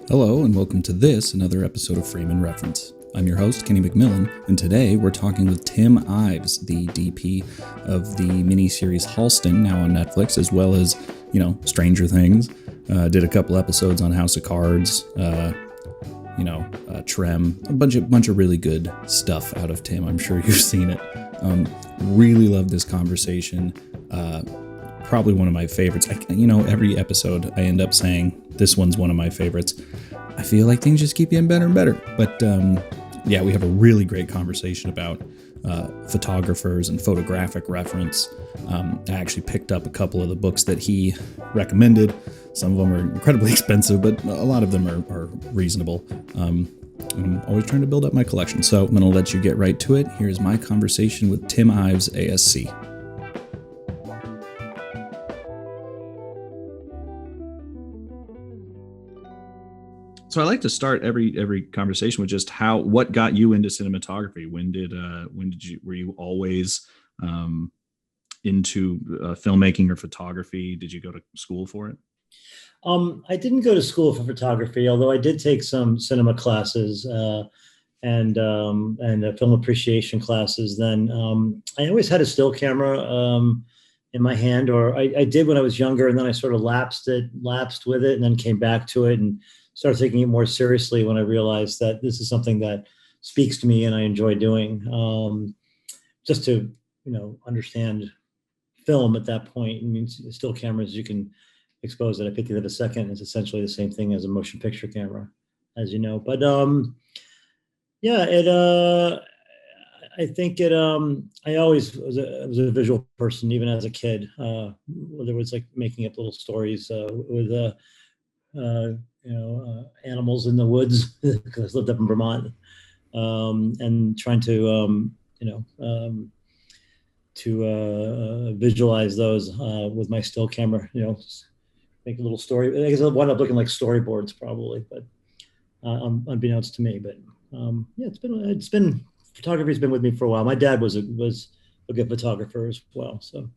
Hello, and welcome to another episode of Frame and Reference. I'm your host, Kenny McMillan, and today we're talking with Tim Ives, the DP of the miniseries Halston, now on Netflix, as well as, Stranger Things. Did a couple episodes on House of Cards, Trem, a bunch of really good stuff out of Tim. I'm sure you've seen it. Really love this conversation. Probably one of my favorites. Every episode I end up saying this one's one of my favorites. I feel like things just keep getting better and better. But we have a really great conversation about photographers and photographic reference. I actually picked up a couple of the books that he recommended. Some of them are incredibly expensive, but a lot of them are reasonable. I'm always trying to build up my collection. So I'm going to let you get right to it. Here's my conversation with Tim Ives, ASC. So I like to start every conversation with just what got you into cinematography. Were you always into filmmaking or photography? Did you go to school for it? I didn't go to school for photography, although I did take some cinema classes and film appreciation classes. Then I always had a still camera in my hand, or I did when I was younger, and then I sort of lapsed with it, and then came back to it and started taking it more seriously when I realized that this is something that speaks to me and I enjoy doing. Just to understand film at that point. I mean, still cameras, you can expose at a 50th of a second. It's essentially the same thing as a motion picture camera, as you know. But I think I always was a visual person, even as a kid. Whether it was like making up little stories with animals in the woods, because I lived up in Vermont, and trying to visualize those with my still camera. Make a little story. I guess it wound up looking like storyboards probably, but unbeknownst to me. But it's been photography's been with me for a while. My dad was a good photographer as well, so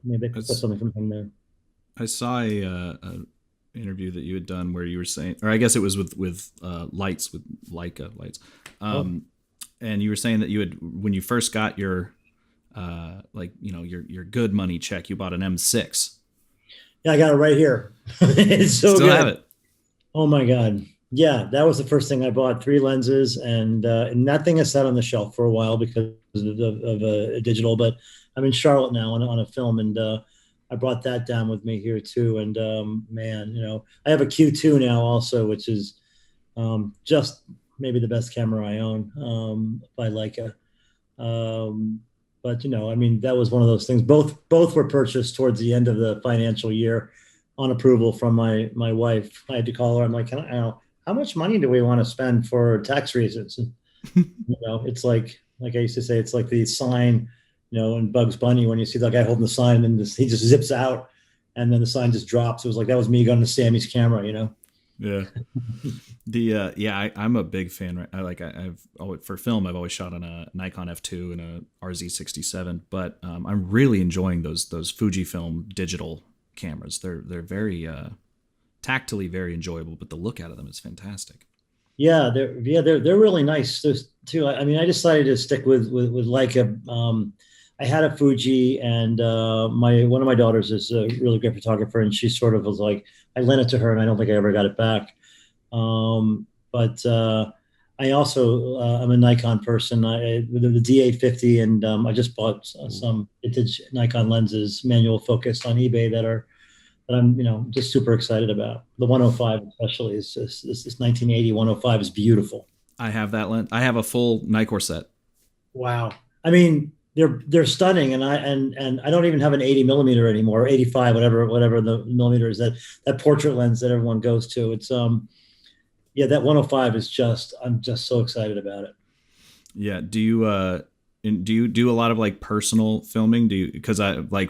maybe I picked up something from him there. I saw a interview that you had done where you were saying, or I guess it was with lights, with Leica lights, and you were saying that you had, when you first got your your good money check, you bought an M6. Yeah, I got it right here. It's so Still good. Have it. Oh my God. Yeah, that was the first thing I bought. 3 lenses, and that thing has sat on the shelf for a while because of a digital. But I'm in Charlotte now on a film, and I brought that down with me here too. And I have a Q2 now also, which is just maybe the best camera I own by Leica. But that was one of those things. Both were purchased towards the end of the financial year on approval from my wife. I had to call her. I'm like, how much money do we want to spend for tax reasons? And, it's like I used to say, it's like the sign, in Bugs Bunny, when you see the guy holding the sign and he just zips out and then the sign just drops. It was like, that was me going to Sammy's camera, Yeah. I'm a big fan. I've always, for film, I've always shot on a Nikon F2 and a RZ67, but I'm really enjoying those Fujifilm digital cameras. They're very tactily very enjoyable, but the look out of them is fantastic. Yeah, they're really nice too. I mean, I decided to stick with Leica. I had a Fuji, and one of my daughters is a really great photographer, and she sort of was like, I lent it to her, and I don't think I ever got it back. But I also I'm a Nikon person. With the D850, and I just bought some vintage Nikon lenses, manual focus on eBay that I'm just super excited about. The 105 especially is just this 1980 105 is beautiful. I have that lens. I have a full Nikkor set. Wow. I mean, they're stunning, and I don't even have an 80 millimeter anymore, or 85, whatever the millimeter is, that portrait lens that everyone goes to. It's that 105 is I'm just so excited about it. Yeah. Do you do a lot of like personal filming? Because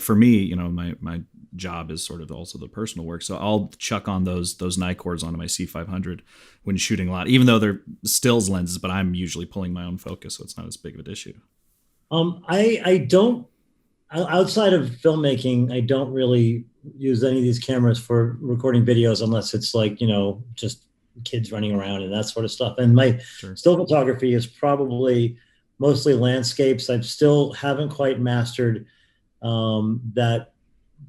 for me, my job is sort of also the personal work. So I'll chuck on those Nikkors onto my C500 when shooting a lot, even though they're stills lenses, but I'm usually pulling my own focus, so it's not as big of an issue. I don't, outside of filmmaking, I don't really use any of these cameras for recording videos unless it's like, just kids running around and that sort of stuff. And my Sure. still photography is probably mostly landscapes. I still haven't quite mastered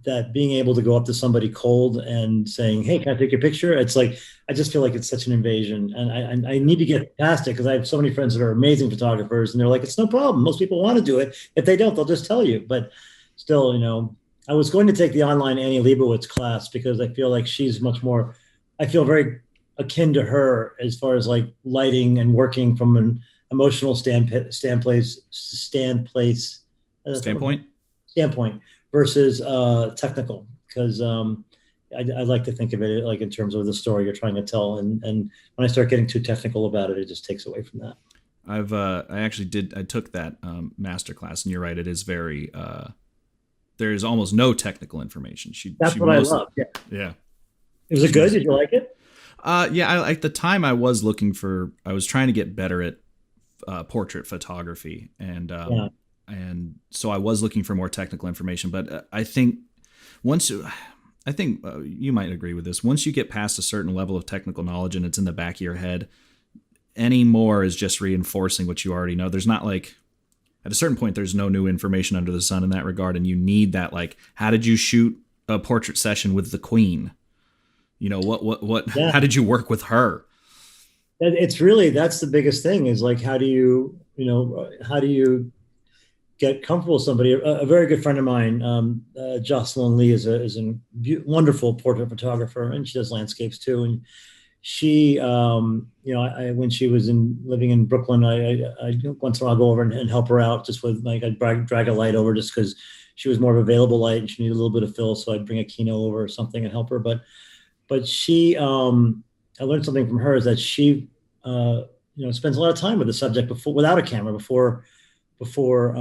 that being able to go up to somebody cold and saying, "Hey, can I take your picture?" It's like I just feel like it's such an invasion, and I need to get past it because I have so many friends that are amazing photographers, and they're like, "It's no problem. Most people want to do it. If they don't, they'll just tell you." But still, I was going to take the online Annie Leibovitz class because I feel like she's much more. I feel very akin to her as far as like lighting and working from an emotional Standpoint. standpoint versus technical because I like to think of it like in terms of the story you're trying to tell, and when I start getting too technical about it, it just takes away from that. I took that master class, and you're right. It is very there's almost no technical information. That's She what I mostly love. Yeah, yeah. was it She good? was Did you like it? yeah. At the time I was trying to get better at portrait photography, Yeah, and so I was looking for more technical information. But I think once I think you might agree with this. Once you get past a certain level of technical knowledge and it's in the back of your head, any more is just reinforcing what you already know. There's not like at a certain point there's no new information under the sun in that regard, and you need that like how did you shoot a portrait session with the queen? You know what yeah. how did you work with her? It's really that's the biggest thing is like how do you get comfortable with somebody. A very good friend of mine, Jocelyn Lee, is a wonderful portrait photographer, and she does landscapes too. And she, when she was living in Brooklyn, I once in a while go over and help her out just with like I'd drag a light over just because she was more of available light and she needed a little bit of fill, so I'd bring a Kino over or something and help her. But she, I learned something from her is that she, spends a lot of time with the subject before without a camera before before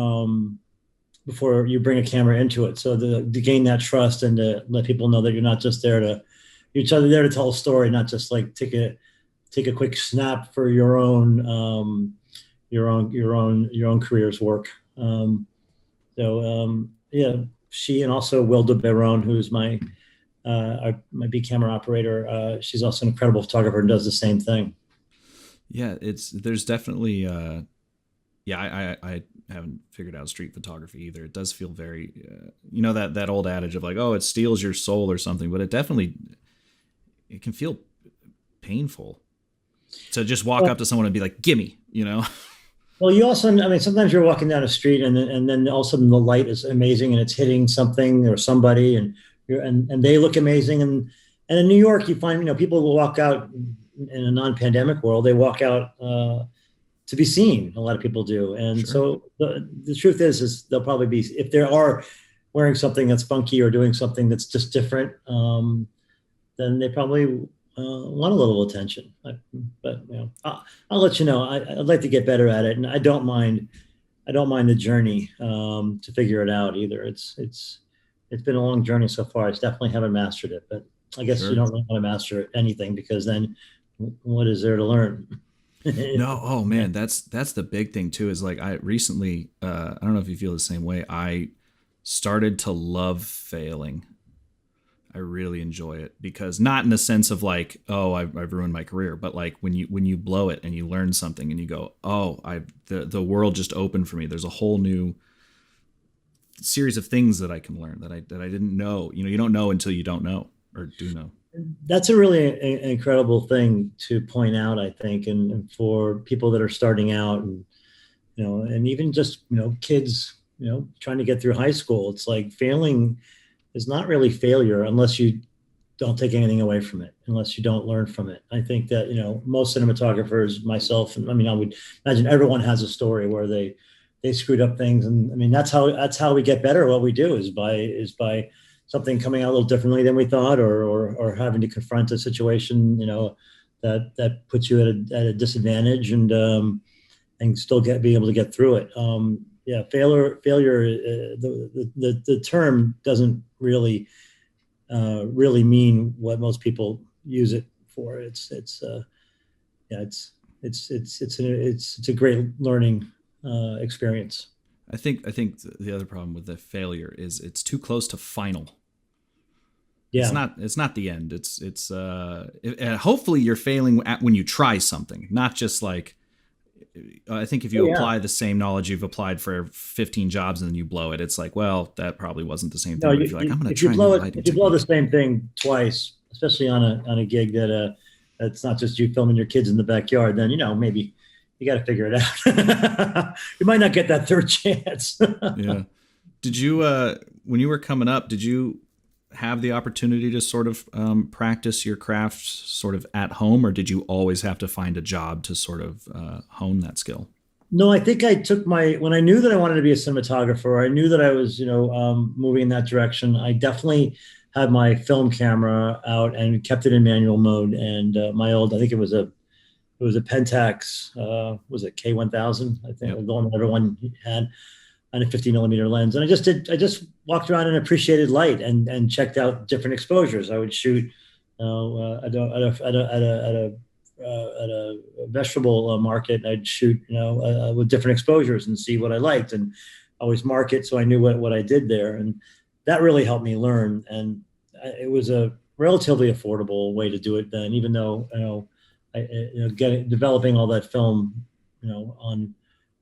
you bring a camera into it. So to gain that trust and to let people know that you're not just there to you're there to tell a story, not just like take a quick snap for your own career's work. Yeah, she and also Will de Baron, who's my B camera operator. She's also an incredible photographer and does the same thing. Yeah, it's there's definitely yeah, I haven't figured out street photography either. It does feel very, that old adage of like, oh, it steals your soul or something, but it can feel painful to just walk Well, up to someone and be like, gimme, you know? well, you also, I mean, sometimes you're walking down a street and then all of a sudden the light is amazing and it's hitting something or somebody and they look amazing. And in New York, you find, people will walk out in a non-pandemic world, they walk out to be seen. A lot of people do. And Sure. so the truth is they'll probably be, if they are wearing something that's funky or doing something that's just different, then they probably want a little attention. But I'll let you know. I'd like to get better at it, and I don't mind. I don't mind the journey to figure it out either. It's been a long journey so far. I definitely haven't mastered it, but I guess you Sure. don't really want to master anything because then what is there to learn? No, oh Yeah. man, that's the big thing too. Is like I recently, I don't know if you feel the same way. I started to love failing. I really enjoy it because not in the sense of like, oh, I've ruined my career, but like when you blow it and you learn something and you go, oh, the world just opened for me. There's a whole new series of things that I can learn that I didn't know. You don't know until you don't know or do know. That's a really incredible thing to point out, I think, and for people that are starting out, and even just kids, trying to get through high school. It's like failing is not really failure unless you don't take anything away from it, unless you don't learn from it. I think that most cinematographers, myself, and I mean, I would imagine everyone has a story where they screwed up things, and I mean that's how we get better at what we do is by something coming out a little differently than we thought, or having to confront a situation, that puts you at a disadvantage, and still be able to get through it. Yeah, failure. The term doesn't really mean what most people use it for. Yeah, it's a great learning experience. I think the other problem with the failure is it's too close to final. Yeah. It's not the end. Hopefully you're failing at when you try something, not just like, I think if Oh, you yeah. apply the same knowledge you've applied for 15 jobs and then you blow it, it's like, well, that probably wasn't the same No, thing. But if you're like, I'm going to if you try a new blow it, lighting if you blow the technique. same thing twice, especially on a gig that that's not just you filming your kids in the backyard, then maybe you got to figure it out. You might not get that third chance. Yeah. Did you, when you were coming up, did you have the opportunity to sort of practice your craft sort of at home, or did you always have to find a job to sort of hone that skill? No, I think I took when I knew that I wanted to be a cinematographer, I knew that I was, moving in that direction. I definitely had my film camera out and kept it in manual mode. And my old, I think it was a Pentax, was it K1000? I think Yep. the one that everyone had, on a 50 millimeter lens. And I just walked around and appreciated light and checked out different exposures. I would shoot, at a vegetable market. I'd shoot, with different exposures and see what I liked, and always mark it so I knew what I did there. And that really helped me learn. And it was a relatively affordable way to do it then, even though, developing all that film,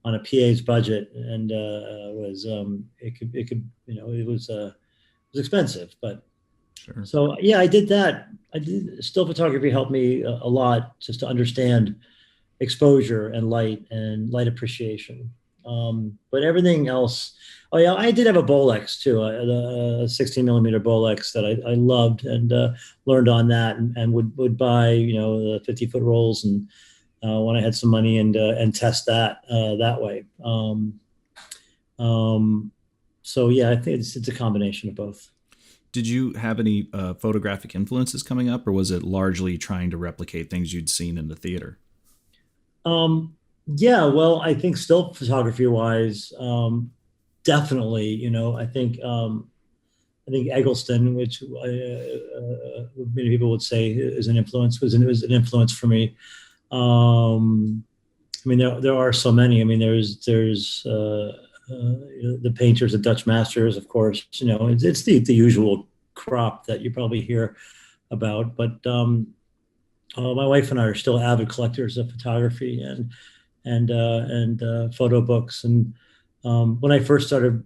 on a PA's budget, and was it could it was expensive, but Sure. so yeah, I did that. I did still photography helped me a lot just to understand exposure and light appreciation. But everything else, oh yeah, I did have a Bolex too, a 16 millimeter Bolex that I loved, and learned on that, and would buy the 50-foot rolls, and when I had some money, and test that that way. Um, so yeah, I think it's a combination of both. Did you have any photographic influences coming up, or was it largely trying to replicate things you'd seen in the theater? Um, yeah, well, I think still photography wise, definitely. I think Eggleston, which many people would say is an influence, was an influence for me. I mean, there are so many. I mean, there's the painters, the Dutch masters, of course. It's the usual crop that you probably hear about. But my wife and I are still avid collectors of photography and photo books. And when I first started,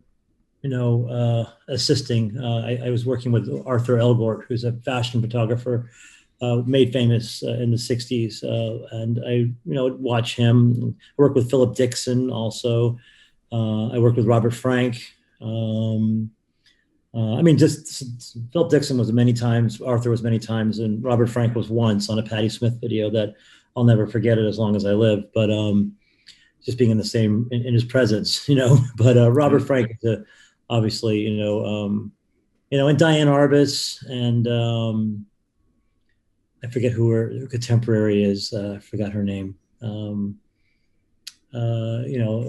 assisting, I was working with Arthur Elgort, who's a fashion photographer, made famous in the 60s. And I, watch him. I work with Philip Dixon also. I worked with Robert Frank. I mean, just Philip Dixon was many times, Arthur was many times, and Robert Frank was once on a Patti Smith video that I'll never forget it as long as I live. But just being in the same in his presence. But Robert Yeah. Frank is obviously, and Diane Arbus, and I forget who her contemporary is. I forgot her name. I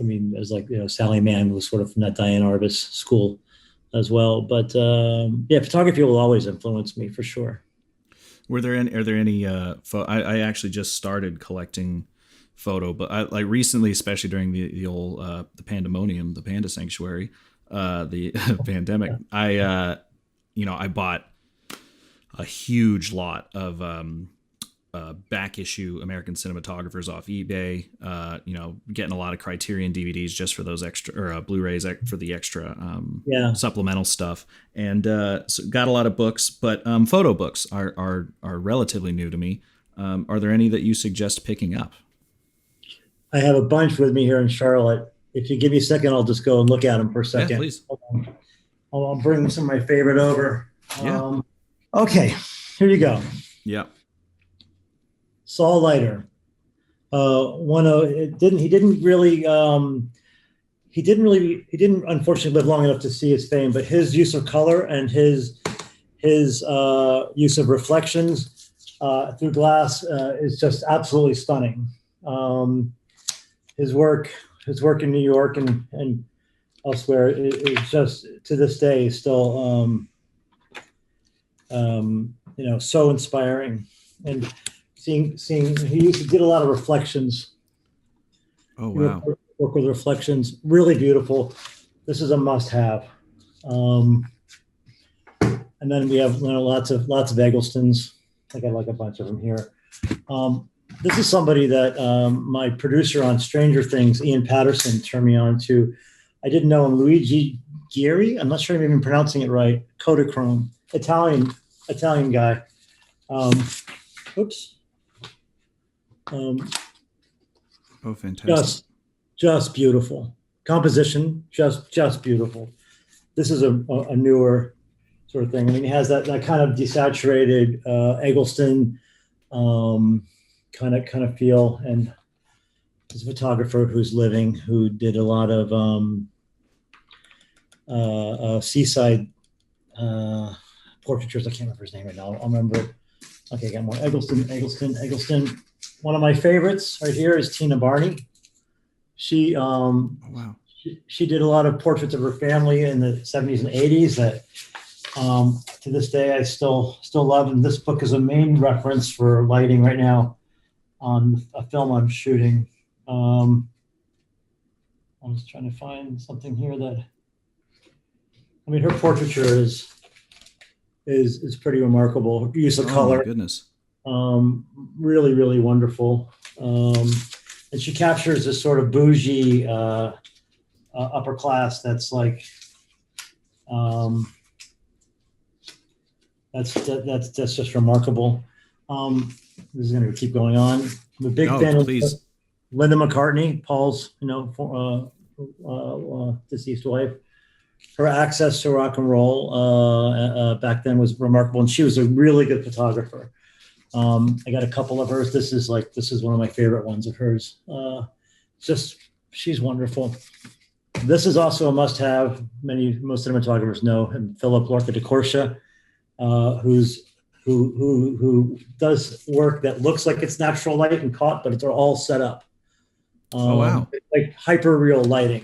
mean, it was like, Sally Mann was sort of from that Diane Arbus school as well. But yeah, photography will always influence me for sure. Are there any, I actually just started collecting photo, but like recently, especially during the old, the pandemonium, the panda sanctuary, the pandemic, I bought a huge lot of back issue American cinematographers off eBay. Getting a lot of Criterion DVDs just for those extra, or Blu-rays for the extra Yeah, supplemental stuff, and so got a lot of books. But photo books are relatively new to me. Are there any that you suggest picking up? I have a bunch with me here in Charlotte. If you give me a second, I'll just go and look at them for a Yeah, second. please. I'll bring some of my favorite over. Yeah, Okay, here you go. yeah. Saul Leiter. One of it didn't. He didn't really. He didn't really. He didn't unfortunately live long enough to see his fame. But his use of color and his use of reflections through glass is just absolutely stunning. Um, his work, his work in New York and elsewhere is just to this day still so inspiring. And seeing he did a lot of reflections. Oh He wow. work with reflections, really beautiful. This is a must have. And then we have lots of Egglestons. I got like a bunch of them here. This is somebody that my producer on Stranger Things, Ian Patterson, turned me on to. I didn't know him, Luigi Gieri. I'm not sure if I'm even pronouncing it right. Kodachrome, Italian guy. Oops. Oh, fantastic! Just beautiful composition. Just beautiful. This is a newer sort of thing. I mean, he has that kind of desaturated Eggleston kind of feel, and he's a photographer who did a lot of seaside portraitures. I can't remember his name right now. I'll remember it. Okay, I got more. Eggleston. One of my favorites right here is Tina Barney. She Oh, wow. she did a lot of portraits of her family in the 70s and 80s that to this day I still love. And this book is a main reference for lighting right now on a film I'm shooting. I was trying to find something here that, I mean, her portraiture is pretty remarkable. Her use of color, Oh my goodness. really, really wonderful. And she captures this sort of bougie upper class that's like, that's just remarkable. This is going to keep going on. I'm a big fan of Linda McCartney, Paul's deceased wife. Her access to rock and roll back then was remarkable, and she was a really good photographer. I got a couple of hers. This is one of my favorite ones of hers. She's wonderful. This is also a must-have. Most cinematographers know him, Philip Lorca de Corsia, who does work that looks like it's natural light and caught, but it's all set up. Oh wow! Like hyper real lighting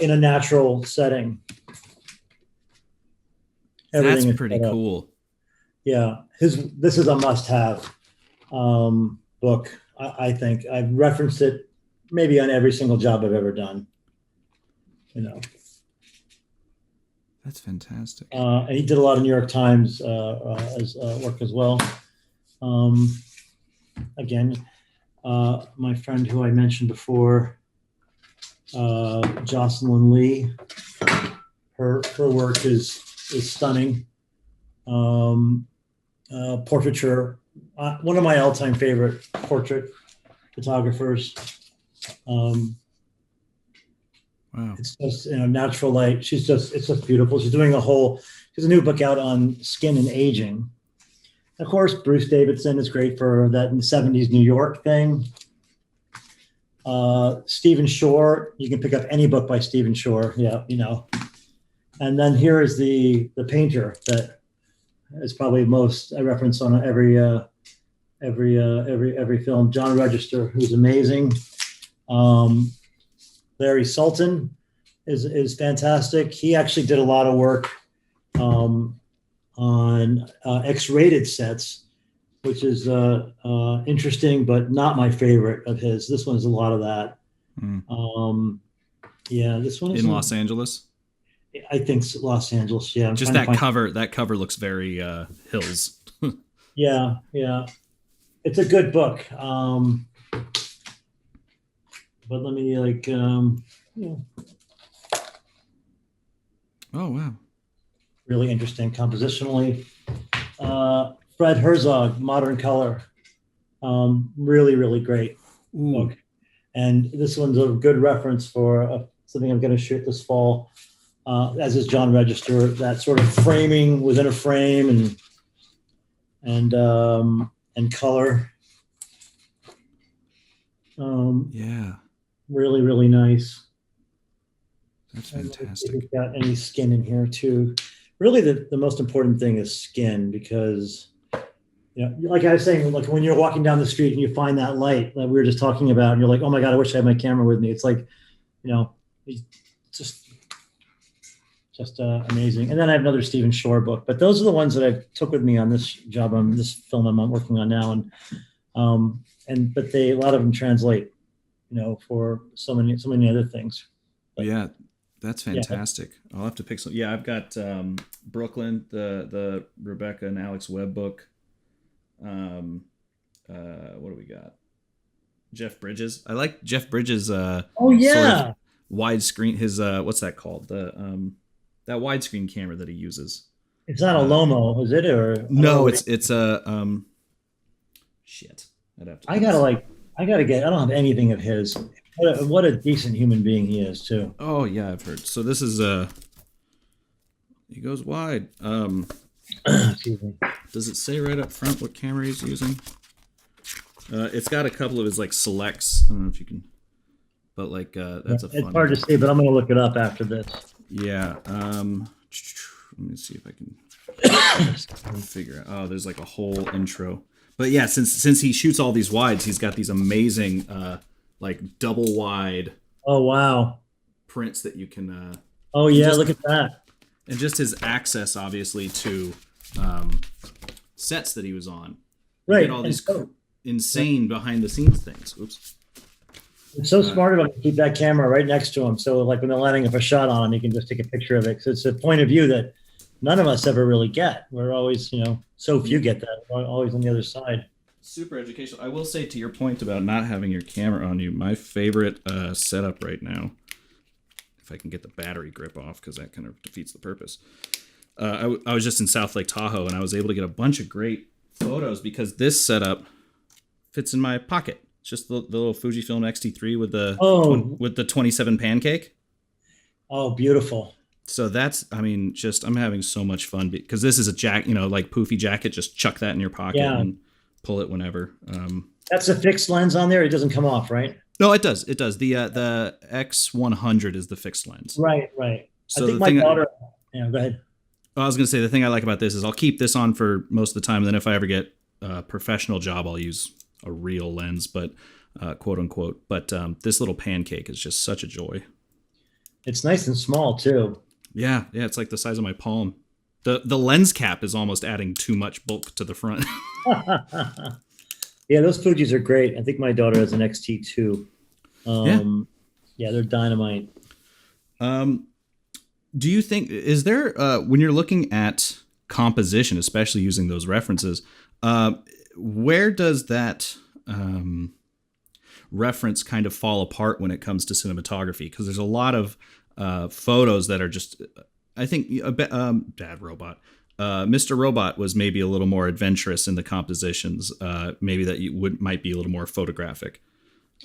in a natural setting. That's pretty cool. Yeah, this is a must-have book. I think I've referenced it maybe on every single job I've ever done. You know, that's fantastic. And he did a lot of New York Times work as well. Again, my friend who I mentioned before, Jocelyn Lee, her work is stunning. Portraiture, one of my all-time favorite portrait photographers. Wow. It's just, natural light. It's just beautiful. She's doing a new book out on skin and aging. Of course, Bruce Davidson is great for that in the 70s New York thing. Stephen Shore, you can pick up any book by Stephen Shore. Yeah, And then here is the painter that is probably most I reference on every film. John Register, who's amazing. Larry Sultan is fantastic. He actually did a lot of work on X-rated sets, which is interesting, but not my favorite of his. This one is a lot of that. Yeah, this one is in Los Angeles. I think Los Angeles. Yeah, just that cover. That cover looks very hills. Yeah, it's a good book. But let me Oh wow! Really interesting compositionally. Fred Herzog, Modern Color, really, really great book. And this one's a good reference for something I'm going to shoot this fall. As is John Register, that sort of framing within a frame and color. Yeah. Really, really nice. That's fantastic. If you've got any skin in here too. Really, the most important thing is skin, because, like I was saying, like when you're walking down the street and you find that light that we were just talking about, and you're like, oh my God, I wish I had my camera with me. It's like, it's just amazing. And then I have another Stephen Shore book, but those are the ones that I took with me on this job, on this film I'm working on now. But a lot of them translate, for so many other things. But, yeah, That's Yeah. fantastic. I'll have to pick some. Yeah, I've got Brooklyn, the Rebecca and Alex Webb book. Um, what do we got? Jeff Bridges. I like Jeff Bridges. Oh Sort of yeah. widescreen. His what's that called? The that widescreen camera that he uses. It's not a Uh, Lomo, is it? Or I don't know no, what. it's a shit. I'd have to I put gotta this. like. I gotta get. I don't have anything of his. What a decent human being he is too. Oh yeah, I've heard. So this is he goes wide. Excuse me. Does it say right up front what camera he's using? It's got a couple of his like selects. I don't know if you can, but like Yeah, that's a it's fun hard to one. see, but I'm gonna look it up after this. Yeah. Let me see if I can figure out. Oh, there's like a whole intro. But yeah, since he shoots all these wides, he's got these amazing like double wide Oh wow. prints that you can Oh and yeah, just look at that. and just his access obviously to um, sets that he was on. You Right. get all And these so, insane behind the scenes things. Oops. it's so Uh, smart of him to keep that camera right next to him. So like when they're lining up a shot on him, he can just take a picture of it. So it's a point of view that none of us ever really get. We're always, so few get that. We're always on the other side. Super educational. I will say to your point about not having your camera on you, my favorite setup right now, if I can get the battery grip off, because that kind of defeats the purpose. I was just in South Lake Tahoe, and I was able to get a bunch of great photos because this setup fits in my pocket. It's just the little Fujifilm X-T3 with the Oh, with the 27 pancake. oh, beautiful. So that's, I mean, just I'm having so much fun because this is a jack, like poofy jacket. Just chuck that in your pocket Yeah. and pull it whenever. That's a fixed lens on there. It doesn't come off, right? No, it does. It does. The X100 is the fixed lens. Right, right. I So think the my thing daughter, yeah, go ahead. I was going to say, the thing I like about this is I'll keep this on for most of the time. And then if I ever get a professional job, I'll use a real lens, but quote unquote. But this little pancake is just such a joy. It's nice and small too. Yeah, yeah, it's like the size of my palm. The lens cap is almost adding too much bulk to the front. Yeah, those Fujis are great. I think my daughter has an XT2. Yeah. Yeah, they're dynamite. Um, do you think is there when you're looking at composition, especially using those references, where does that reference kind of fall apart when it comes to cinematography? Because there's a lot of photos that are just, I think, Dad Robot. Mr. Robot was maybe a little more adventurous in the compositions. Maybe that might be a little more photographic.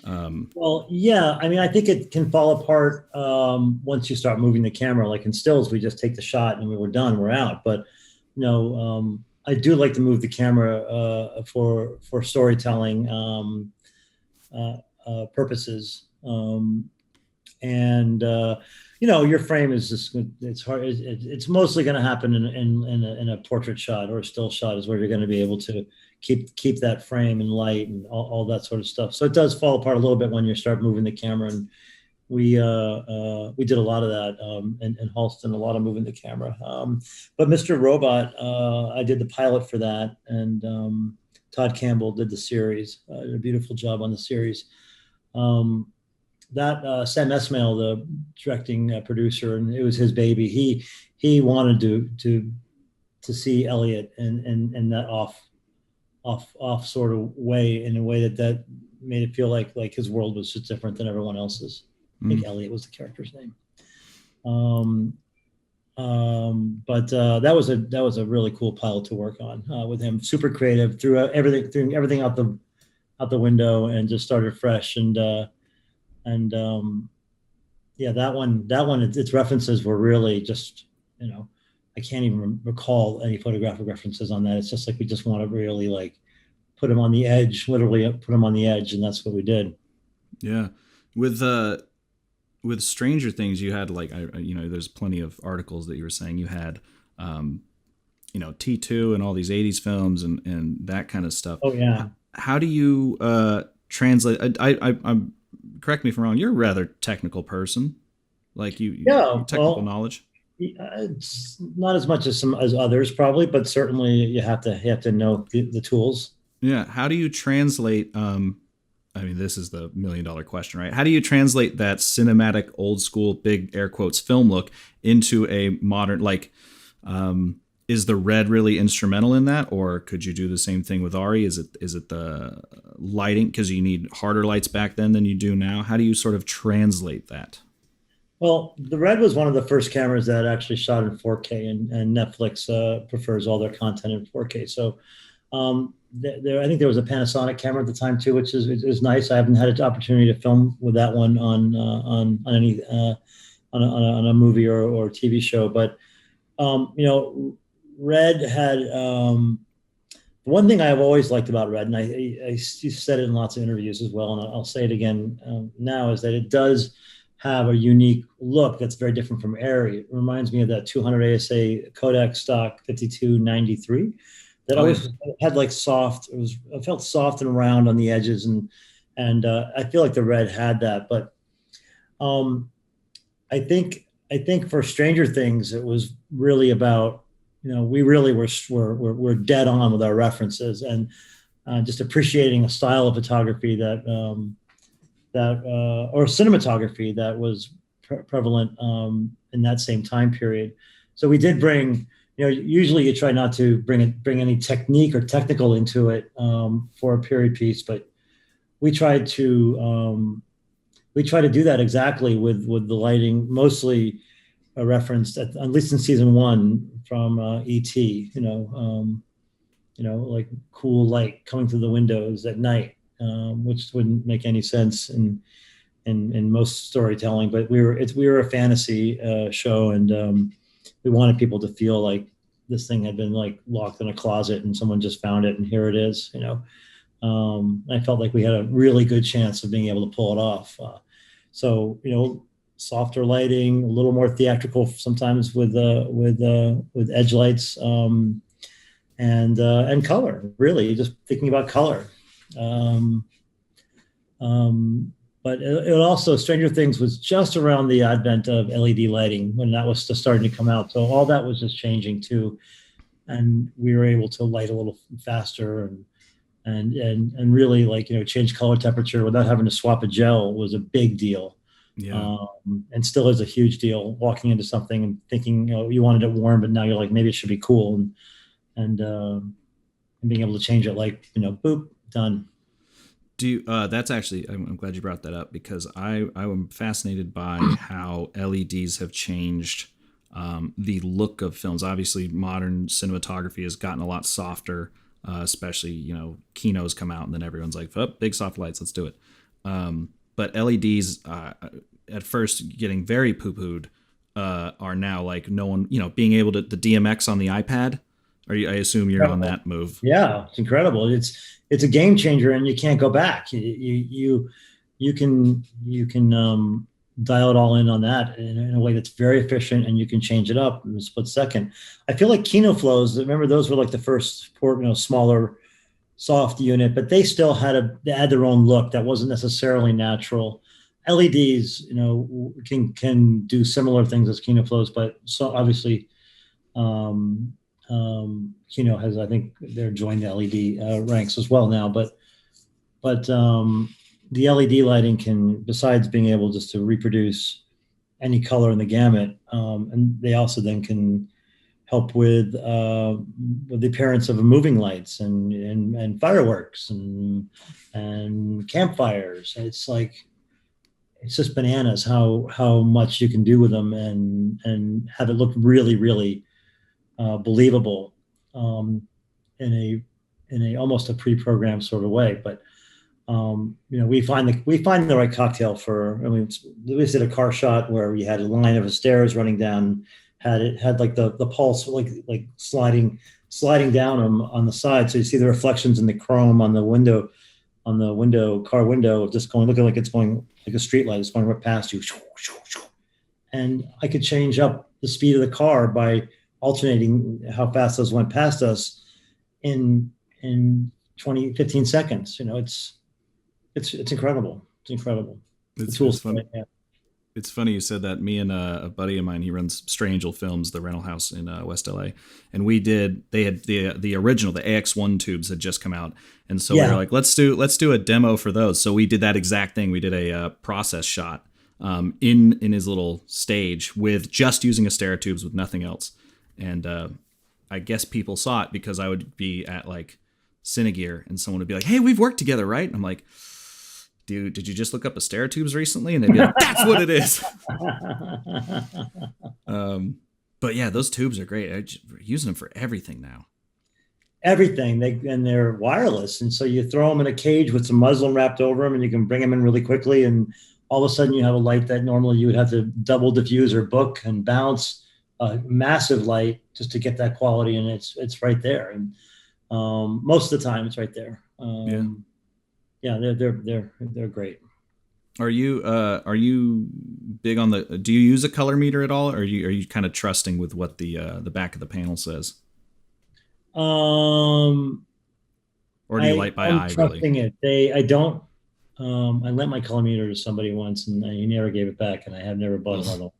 Well, yeah, I mean, I think it can fall apart once you start moving the camera. Like in stills, we just take the shot and we're done, we're out. But I do like to move the camera for storytelling purposes. And your frame is just, it's hard. It's mostly going to happen in a portrait shot or a still shot is where you're going to be able to keep that frame and light and all that sort of stuff. So it does fall apart a little bit when you start moving the camera. And we did a lot of that in Halston, a lot of moving the camera. But Mr. Robot, I did the pilot for that, and Todd Campbell did the series. Did a beautiful job on the series. That Sam Esmail, the directing producer, and it was his baby. He wanted to see Elliot in that off sort of way, in a way that made it feel like his world was just different than everyone else's. I think Elliot was the character's name. But that was a really cool pilot to work on with him. Super creative, threw everything out the window and just started fresh. And yeah, that one, its references were really just, I can't even recall any photographic references on that. It's just like we just want to really like put him on the edge, literally put him on the edge, and that's what we did. Yeah, with Stranger Things, you had like there's plenty of articles that you were saying you had, T2 and all these '80s films and that kind of stuff. Oh yeah. How do you translate? I'm correct me if I'm wrong. You're a rather technical person, like Yeah, technical well, knowledge. it's not as much as others probably, but certainly you have to know the tools. Yeah. How do you translate I mean, this is the $1 million question, right? How do you translate that cinematic, old school, big air quotes film look into a modern, like, is the red really instrumental in that, or could you do the same thing with Ari? Is it the lighting, because you need harder lights back then than you do now? How do you sort of translate that? Well, the Red was one of the first cameras that actually shot in 4K, and Netflix prefers all their content in 4K. So I think there was a Panasonic camera at the time too, which is nice. I haven't had an opportunity to film with that one on any on a movie or TV show, but you know, Red had one thing I've always liked about Red, and I said it in lots of interviews as well, and I'll say it again now, is that it does have a unique look that's very different from Arri. It reminds me of that 200 ASA Kodak stock 5293 that Oh yeah. always had like soft. It felt soft and round on the edges, and I feel like the Red had that. But um, I think for Stranger Things, it was really about, we really were dead on with our references, and just appreciating a style of photography that or cinematography that was prevalent in that same time period. So we did bring, usually you try not to bring any technique or technical into it for a period piece, but we tried to do that exactly with the lighting, mostly referenced at least in season one from ET. Like cool light coming through the windows at night, which wouldn't make any sense in most storytelling. But we were a fantasy show, and we wanted people to feel like this thing had been like locked in a closet and someone just found it and here it is. I felt like we had a really good chance of being able to pull it off. So softer lighting, a little more theatrical sometimes with edge lights, and color. Really, just thinking about color. Um, um, but it also, Stranger Things was just around the advent of LED lighting when that was just starting to come out. So all that was just changing too, and we were able to light a little faster and really, like, change color temperature without having to swap a gel was a big deal. Yeah. And still is a huge deal, walking into something and thinking, you wanted it warm, but now you're like, maybe it should be cool, and being able to change it, like, boop, done. Do you, that's actually, I'm glad you brought that up, because I am fascinated by how LEDs have changed the look of films. Obviously, modern cinematography has gotten a lot softer, especially, Kino's come out and then everyone's like, oh, big soft lights, let's do it. But LEDs, at first getting very poo-pooed, are now like no one, being able to, the DMX on the iPad. I assume you're on that move. Yeah, it's incredible. It's a game changer, and you can't go back. You can dial it all in on that in a way that's very efficient, and you can change it up in a split second. I feel like Kino flows. Remember, those were like the first smaller soft unit, but they had their own look that wasn't necessarily natural. LEDs, can do similar things as Kino flows, but so obviously, Kino has, I think they're joined the LED ranks as well now, but the LED lighting can, besides being able just to reproduce any color in the gamut, and they also then can help with the appearance of moving lights and fireworks and campfires. It's just bananas how much you can do with them, and have it look really, really believable, in a almost a pre-programmed sort of way. But we find the right cocktail for. I mean, we did a car shot where we had a line of stairs running down. Had like the pulse, like sliding down on the side, so you see the reflections in the chrome on the car window, just looking like it's going like a street light. It's going right past you, and I could change up the speed of the car by alternating how fast those went past us in 15 seconds. It's incredible. It's incredible. The It's tools. fun. Yeah. It's funny you said that. Me and a buddy of mine, he runs Stray Angel Films, the rental house in West LA, and we did. They had the original, the AX1 tubes had just come out, and so we were Yeah. like, let's do a demo for those. So we did that exact thing. We did a process shot in his little stage with just using a Stereotubes with nothing else, and I guess people saw it because I would be at like Cinegear and someone would be like, "Hey, we've worked together, right?" And I'm like, dude, did you just look up a Stereotubes recently? And they'd be like, that's what it is. But yeah, those tubes are great. We're using them for everything now. Everything they're wireless, and so you throw them in a cage with some muslin wrapped over them, and you can bring them in really quickly, and all of a sudden you have a light that normally you would have to double diffuse or book and bounce a massive light just to get that quality, and it's right there, and most of the time it's right there. Yeah. Yeah, they're great. Are you big on the? Do you use a color meter at all, or are you kind of trusting with what the back of the panel says, Um, or do you I light by am eye really? trusting it. I don't. I lent my color meter to somebody once, and he never gave it back, and I have never bought Ugh.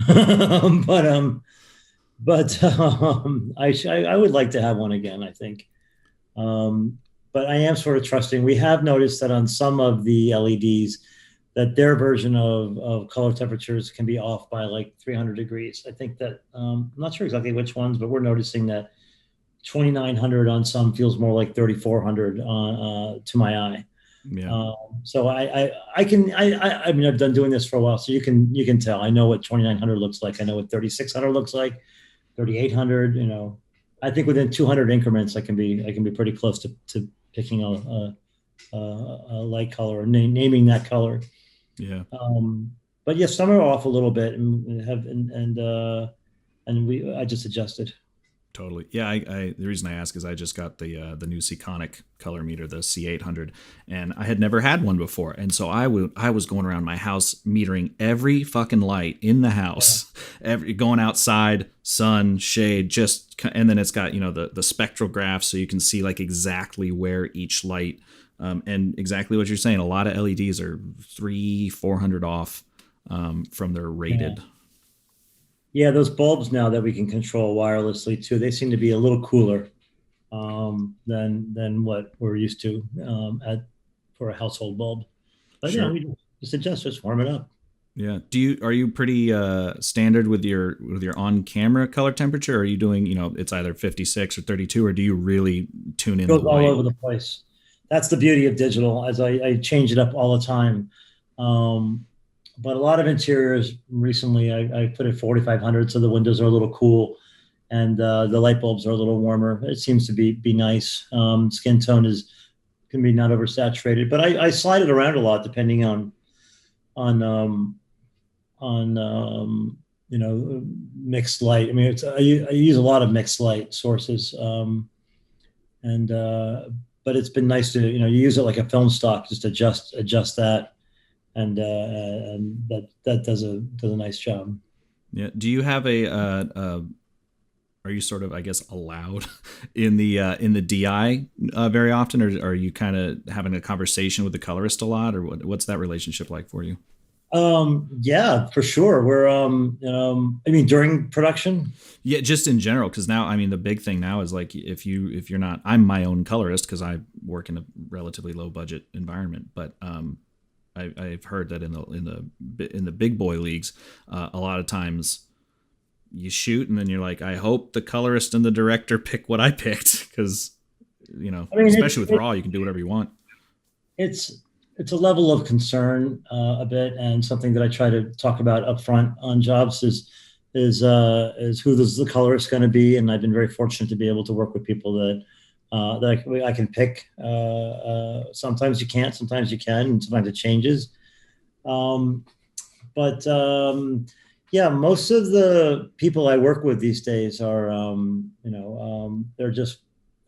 another one. I would like to have one again. I think, um, but I am sort of trusting. We have noticed that on some of the LEDs, that their version of color temperatures can be off by like 300 degrees. I think that I'm not sure exactly which ones, but we're noticing that 2900 on some feels more like 3400 to my eye. Yeah, So I mean I've done doing this for a while, so you can tell. I know what 2900 looks like. I know what 3600 looks like, 3800. I think within 200 increments, I can be pretty close to picking a light color or naming that color. yeah. But yes, some are off a little bit, and we I just adjusted. Totally. Yeah. The reason I ask is I just got the new Seaconic color meter, the C800, and I had never had one before, and so I was going around my house metering every fucking light in the Yeah. house, every going outside, sun, shade, just and then it's got the spectral graph, so you can see like exactly where each light, and exactly what you're saying. A lot of LEDs are 300-400 off from their Yeah. rated. Yeah, those bulbs now that we can control wirelessly too, they seem to be a little cooler than what we're used to at for a household bulb. But yeah, Sure. we just adjust, just warm it up. Yeah. Are you pretty standard with your on camera color temperature? Or are you doing, it's either 56 or 32, or do you really tune in the Goes all white? over the place. That's the beauty of digital, as I change it up all the time. Um, but a lot of interiors recently, I put it 4500, so the windows are a little cool, and the light bulbs are a little warmer. It seems to be nice. Skin tone is can be not oversaturated, but I slide it around a lot depending on on mixed light. I mean, I use a lot of mixed light sources, and but it's been nice to you use it like a film stock, just adjust that, and that does a nice job. Yeah. Do you have are you sort of, I guess, allowed in the DI very often, or are you kind of having a conversation with the colorist a lot, or what's that relationship like for you? Yeah, for sure. I mean, during production. Yeah, just in general, because now, I mean, the big thing now is like if you're not, I'm my own colorist because I work in a relatively low budget environment, but I've heard that in the big boy leagues, a lot of times you shoot and then you're like, I hope the colorist and the director pick what I picked, because I mean, especially with raw, you can do whatever you want. it's it's a level of concern a bit, and something that I try to talk about up front on jobs is who the colorist going to be, and I've been very fortunate to be able to work with people that I can pick. Sometimes you can't, sometimes you can, and sometimes it changes. Um, but yeah, most of the people I work with these days are, they're just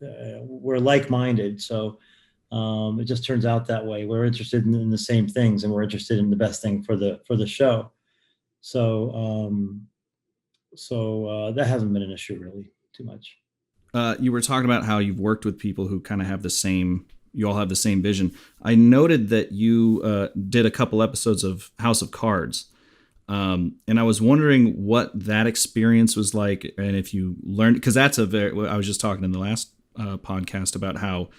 we're like-minded. So it just turns out that way. We're interested in the same things, and we're interested in the best thing for the show. So that hasn't been an issue really too much. You were talking about how you've worked with people who kind of have the same. You all have the same vision. I noted that you did a couple episodes of House of Cards. And I was wondering what that experience was like, and if you learned, because that's a very. I was just talking in the last podcast about how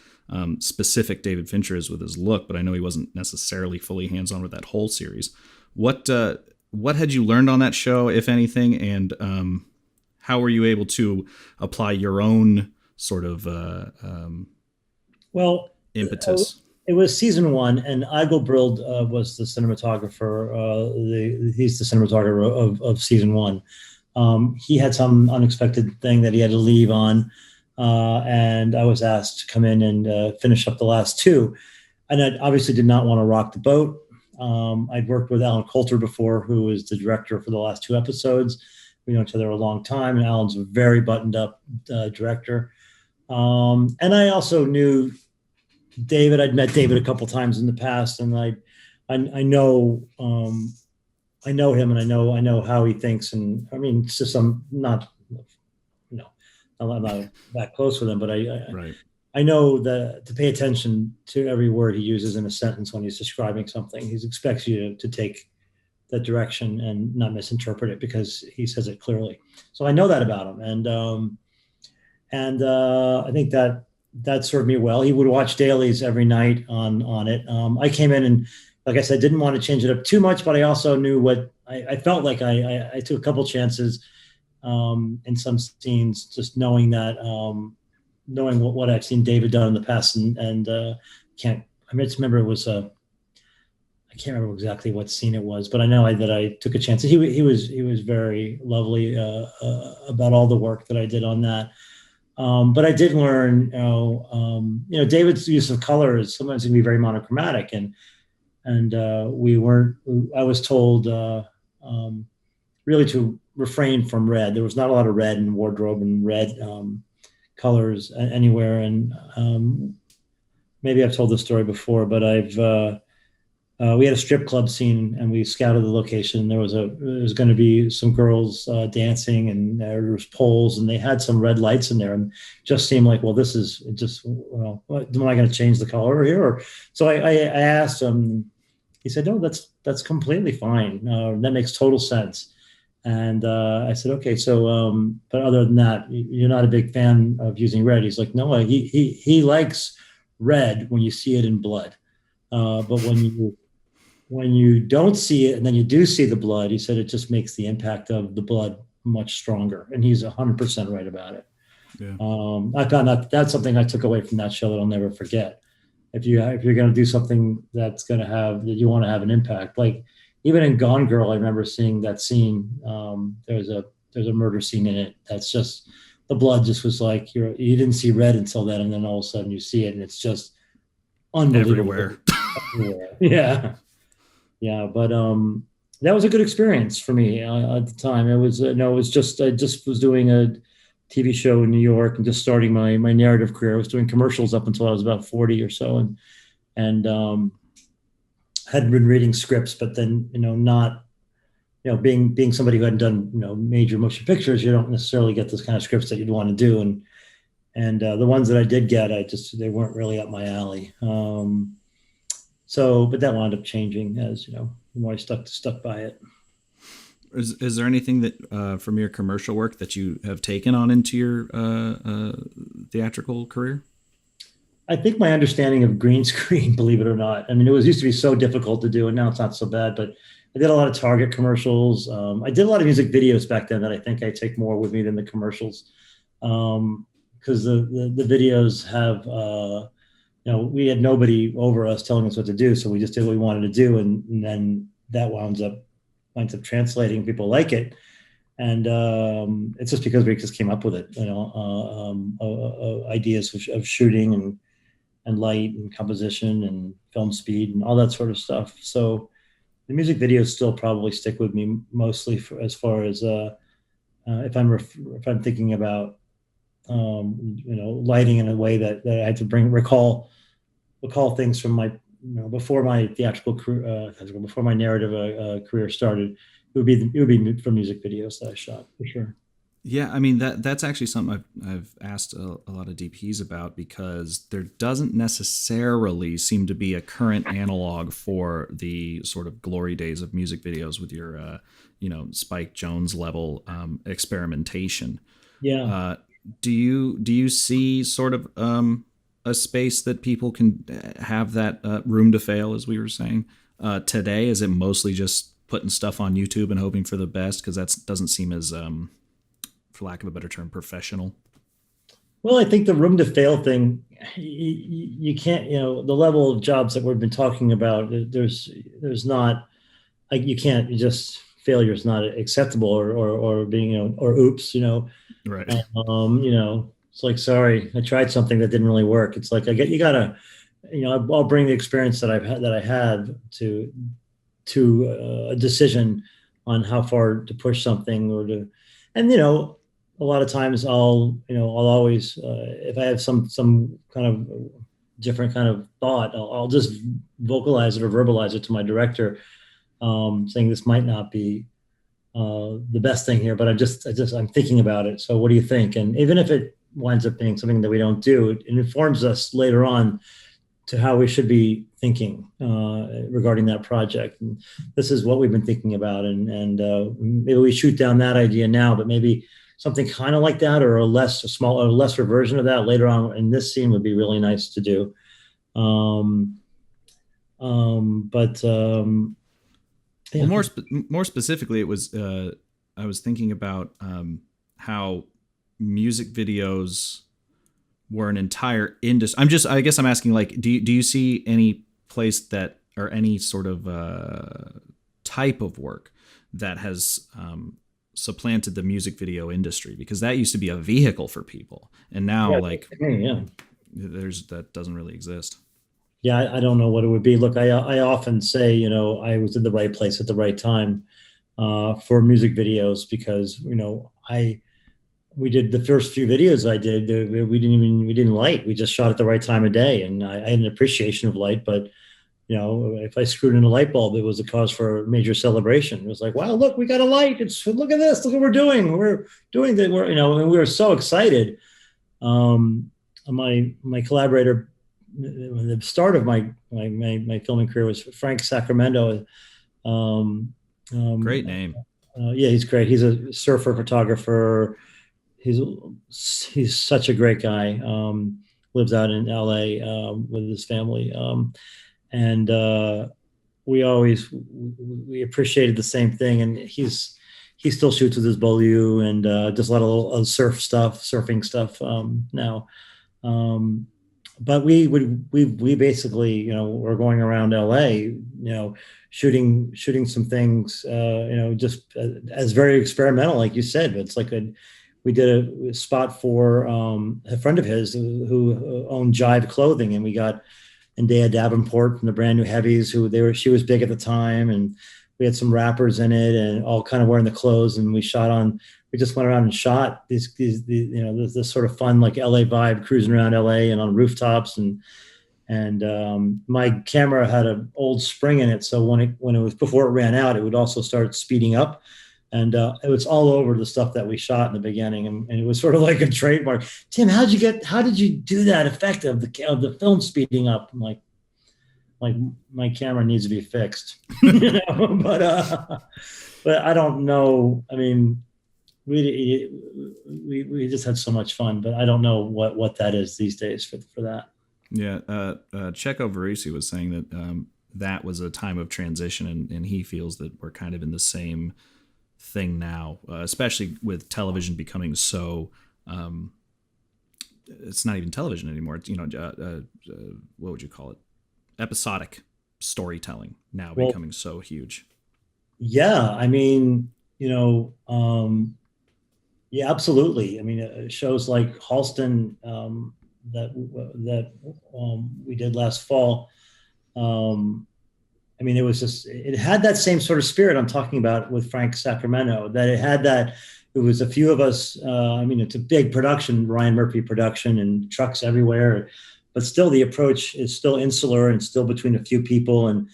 specific David Fincher is with his look, but I know he wasn't necessarily fully hands on with that whole series. What had you learned on that show, if anything, and how were you able to apply your own sort of Well, impetus? it was season one, and Igel Brild was the cinematographer. He's the cinematographer of season one. He had some unexpected thing that he had to leave on, and I was asked to come in and finish up the last two. And I obviously did not want to rock the boat. I'd worked with Alan Coulter before, who was the director for the last two episodes. We know each other a long time, and Alan's a very buttoned up director. And I also knew David. I'd met David a couple times in the past, and I know I know him, and I know how he thinks. And I mean, it's just I'm not, I'm not that close with him, but Right. I know that to pay attention to every word he uses in a sentence when he's describing something. He expects you to take that direction and not misinterpret it because he says it clearly. So I know that about him, and I think that served me well. He would watch dailies every night on it. I came in and, like I said, didn't want to change it up too much, but I also knew what I felt like. I took a couple chances in some scenes, just knowing that knowing what I've seen David done in the past, and can't. I just remember it was I can't remember exactly what scene it was, but I know that I took a chance. He was very lovely about all the work that I did on that. But I did learn, David's use of color is sometimes can be very monochromatic, and we weren't. I was told really to refrain from red. There was not a lot of red in wardrobe and red colors anywhere. And maybe I've told this story before, but we had a strip club scene and we scouted the location. There was going to be some girls dancing, and there was poles, and they had some red lights in there, and just seemed like, well, this is just, am I going to change the color here? So I asked him. He said, no, that's completely fine. That makes total sense. And I said, okay, so, but other than that, you're not a big fan of using red. He's like, no, he likes red when you see it in blood. But when you don't see it and then you do see the blood, he said it just makes the impact of the blood much stronger. And he's 100% right about it. Yeah. I found that's something I took away from that show that I'll never forget. If you're going to do something that you want to have an impact, like even in Gone Girl, I remember seeing that scene. There's a murder scene in it that's just, the blood just was like, you didn't see red until then, and then all of a sudden you see it, and it's just unbelievable. Everywhere. Yeah, but that was a good experience for me at the time. It was no, it was just, I just was doing a TV show in New York and just starting my narrative career. I was doing commercials up until I was about 40 or so, and had been reading scripts, but then not, being somebody who hadn't done major motion pictures, you don't necessarily get those kind of scripts that you'd want to do, and the ones that I did get, they weren't really up my alley. So, but that wound up changing as the more I stuck by it. Is there anything that from your commercial work that you have taken on into your theatrical career? I think my understanding of green screen, believe it or not, I mean, used to be so difficult to do, and now it's not so bad. But I did a lot of Target commercials. I did a lot of music videos back then that I think I take more with me than the commercials, because the videos have, we had nobody over us telling us what to do, so we just did what we wanted to do, and then that winds up translating. People like it, and it's just because we just came up with it, ideas of shooting and light and composition and film speed and all that sort of stuff. So the music videos still probably stick with me mostly as far as if I'm thinking about lighting in a way that I had to recall things from my before my theatrical career, before my narrative career started. It would be from music videos that I shot for sure. Yeah, I mean that's actually something I've asked a lot of DPs about, because there doesn't necessarily seem to be a current analog for the sort of glory days of music videos with your Spike Jones level experimentation. Yeah. Uh, do you see sort of a space that people can have that room to fail, as we were saying today? Is it mostly just putting stuff on YouTube and hoping for the best? Because that doesn't seem as for lack of a better term, professional. Well, I think the room to fail thing, you can't, the level of jobs that we've been talking about, there's not, like, you can't, you just, failure is not acceptable, or being, or oops, Right. it's like, sorry, I tried something that didn't really work. It's like, you gotta, I'll bring the experience that I had to a decision on how far to push something, and a lot of times I'll always, if I have some kind of different kind of thought, I'll just vocalize it or verbalize it to my director, saying this might not be the best thing here, but I'm thinking about it. So what do you think? And even if it winds up being something that we don't do, it informs us later on to how we should be thinking regarding that project. And this is what we've been thinking about, and maybe we shoot down that idea now, but maybe something kind of like that, or a small, or a lesser version of that later on in this scene would be really nice to do. Um, but Well, yeah, more specifically, it was I was thinking about how music videos were an entire industry. I guess I'm asking, like, do you see any place that, or any sort of type of work that has supplanted the music video industry? Because that used to be a vehicle for people, and now, yeah, like, yeah. there's that doesn't really exist. Yeah, I don't know what it would be. Look, I often say, I was in the right place at the right time for music videos, because I we did the first few videos I did. We didn't light. We just shot at the right time of day, and I had an appreciation of light. But if I screwed in a light bulb, it was a cause for a major celebration. It was like, wow, look, we got a light. It's Look at this. Look what we're doing. We're doing that. And we were so excited. My collaborator, the start of my filming career, was Frank Sacramento. Um, um, Great name. yeah, he's great. He's a surfer photographer. He's he's such a great guy. Lives out in LA with his family, and we appreciated the same thing. And he still shoots with his Beaulieu, and does a lot of little surfing stuff now. Um, but we basically, we're going around LA, shooting some things, just as very experimental, like you said. But it's like we did a spot for a friend of his who owned Jive Clothing, and we got Zendaya Davenport from the Brand New Heavies, she was big at the time, and we had some rappers in it, and all kind of wearing the clothes, and we just went around and shot this sort of fun, like LA vibe, cruising around LA and on rooftops, and my camera had an old spring in it, so when it was, before it ran out, it would also start speeding up, and it was all over the stuff that we shot in the beginning, and it was sort of like a trademark. Tim, how did you do that effect of the film speeding up? I'm like my camera needs to be fixed, but I don't know. I mean, we just had so much fun, but I don't know what that is these days for that. Yeah, Checo Verisi was saying that that was a time of transition, and he feels that we're kind of in the same thing now, especially with television becoming so. It's not even television anymore. It's what would you call it? Episodic storytelling now Well, becoming so huge. yeah, I mean, yeah, absolutely. I mean, shows like Halston, that we did last fall. Um, I mean, it had that same sort of spirit I'm talking about with Frank Sacramento, that it had that, it was a few of us. I mean, it's a big production, Ryan Murphy production, and trucks everywhere, but still the approach is still insular and still between a few people, and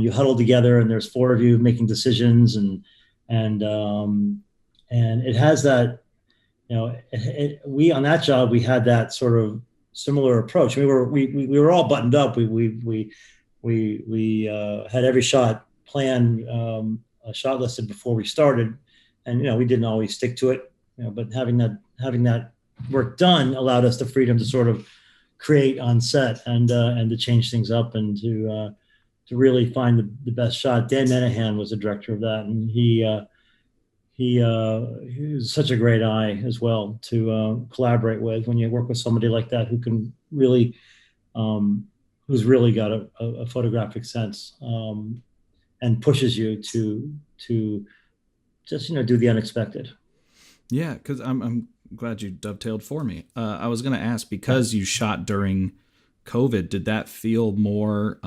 you huddle together, and there's four of you making decisions, and it has that. we on that job we had that sort of similar approach. We were all buttoned up. We had every shot planned, shot listed before we started, and we didn't always stick to it. But having that work done allowed us the freedom to sort of create on set and to change things up and to really find the best shot. Dan Menahan was the director of that, and he was such a great eye as well to collaborate with when you work with somebody like that who can really who's really got a photographic sense, and pushes you to just do the unexpected. Yeah, because I'm glad you dovetailed for me. I was going to ask, because you shot during COVID, did that feel more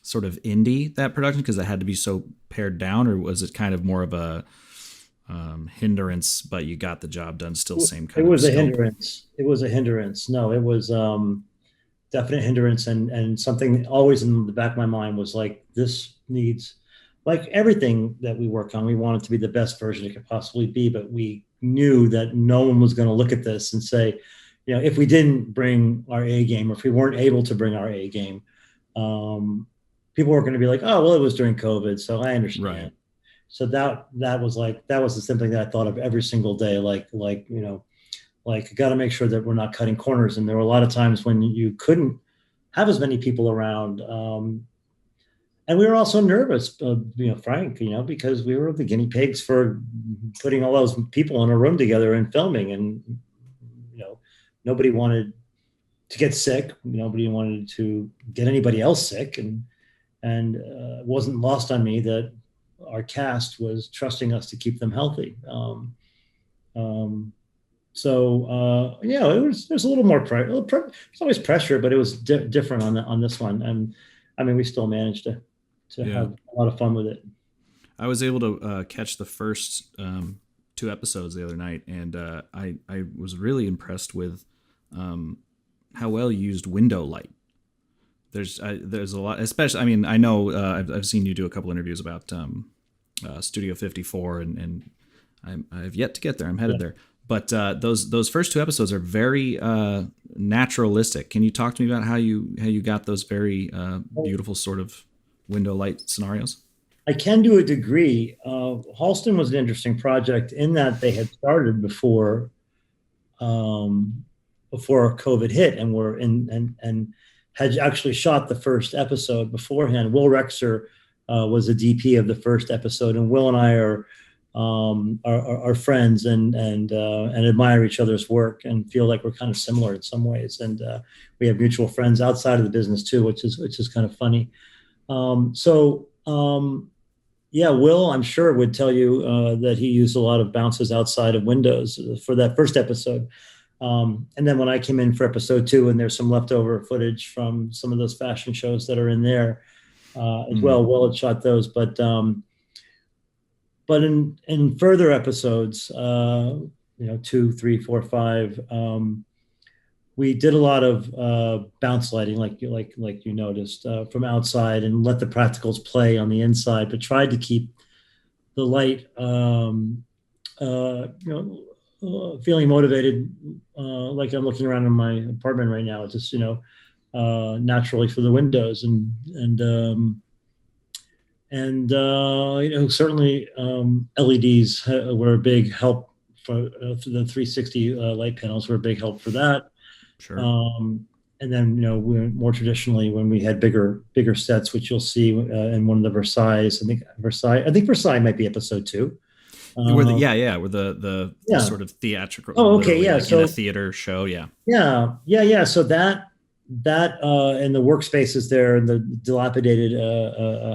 sort of indie, that production, because it had to be so pared down, or was it kind of more of a hindrance, but you got the job done still, same kind It of was a scope? hindrance. It was a hindrance. No, it was definite hindrance, and something always in the back of my mind was like, this needs, like everything that we work on, we want it to be the best version it could possibly be, but we knew that no one was going to look at this and say, if we didn't bring our A game, or if we weren't able to bring our A game, people were going to be like, oh, well, it was during COVID, so I Right. understand. So that was something that I thought of every single day, like got to make sure that we're not cutting corners. And there were a lot of times when you couldn't have as many people around, and we were also nervous, Frank, because we were the guinea pigs for putting all those people in a room together and filming, and you know nobody wanted to get sick, nobody wanted to get anybody else sick, and it wasn't lost on me that our cast was trusting us to keep them healthy. Um, so yeah, there's a little more pressure. There's always pressure, but it was different on this one. And I mean, we still managed to Yeah. have a lot of fun with it. I was able to catch the first two episodes the other night, and I was really impressed with um, how well you used window light. There's a lot, especially. I mean, I know I've seen you do a couple interviews about Studio 54, and I've yet to get there. I'm headed Yeah. there. But those first two episodes are very naturalistic. Can you talk to me about how you got those very beautiful sort of window light scenarios? I can do a degree. Halston was an interesting project in that they had started um, before COVID hit, and were in and had actually shot the first episode beforehand. Will Rexer was a DP of the first episode, and Will and I are friends and admire each other's work and feel like we're kind of similar in some ways. And we have mutual friends outside of the business too, which is kind of funny. Yeah, Will, I'm sure, would tell you that he used a lot of bounces outside of windows for that first episode. And then when I came in for episode two, and there's some leftover footage from some of those fashion shows that are in there as Mm, well. Will had shot those, but in further episodes, 2, 3, 4, 5, we did a lot of bounce lighting, like you noticed, from outside, and let the practicals play on the inside, but tried to keep the light, feeling motivated, like I'm looking around in my apartment right now, just naturally through the windows, and certainly LEDs were a big help for the 360 light panels were a big help for that. sure. Um, and then, we're more traditionally when we had bigger sets, which you'll see in one of the Versailles. I think Versailles might be episode two. Where the Um, yeah, where the yeah. sort of theatrical, Oh, okay. literally Yeah. like in a So theater show. Yeah, yeah. So that and the workspaces there, and the dilapidated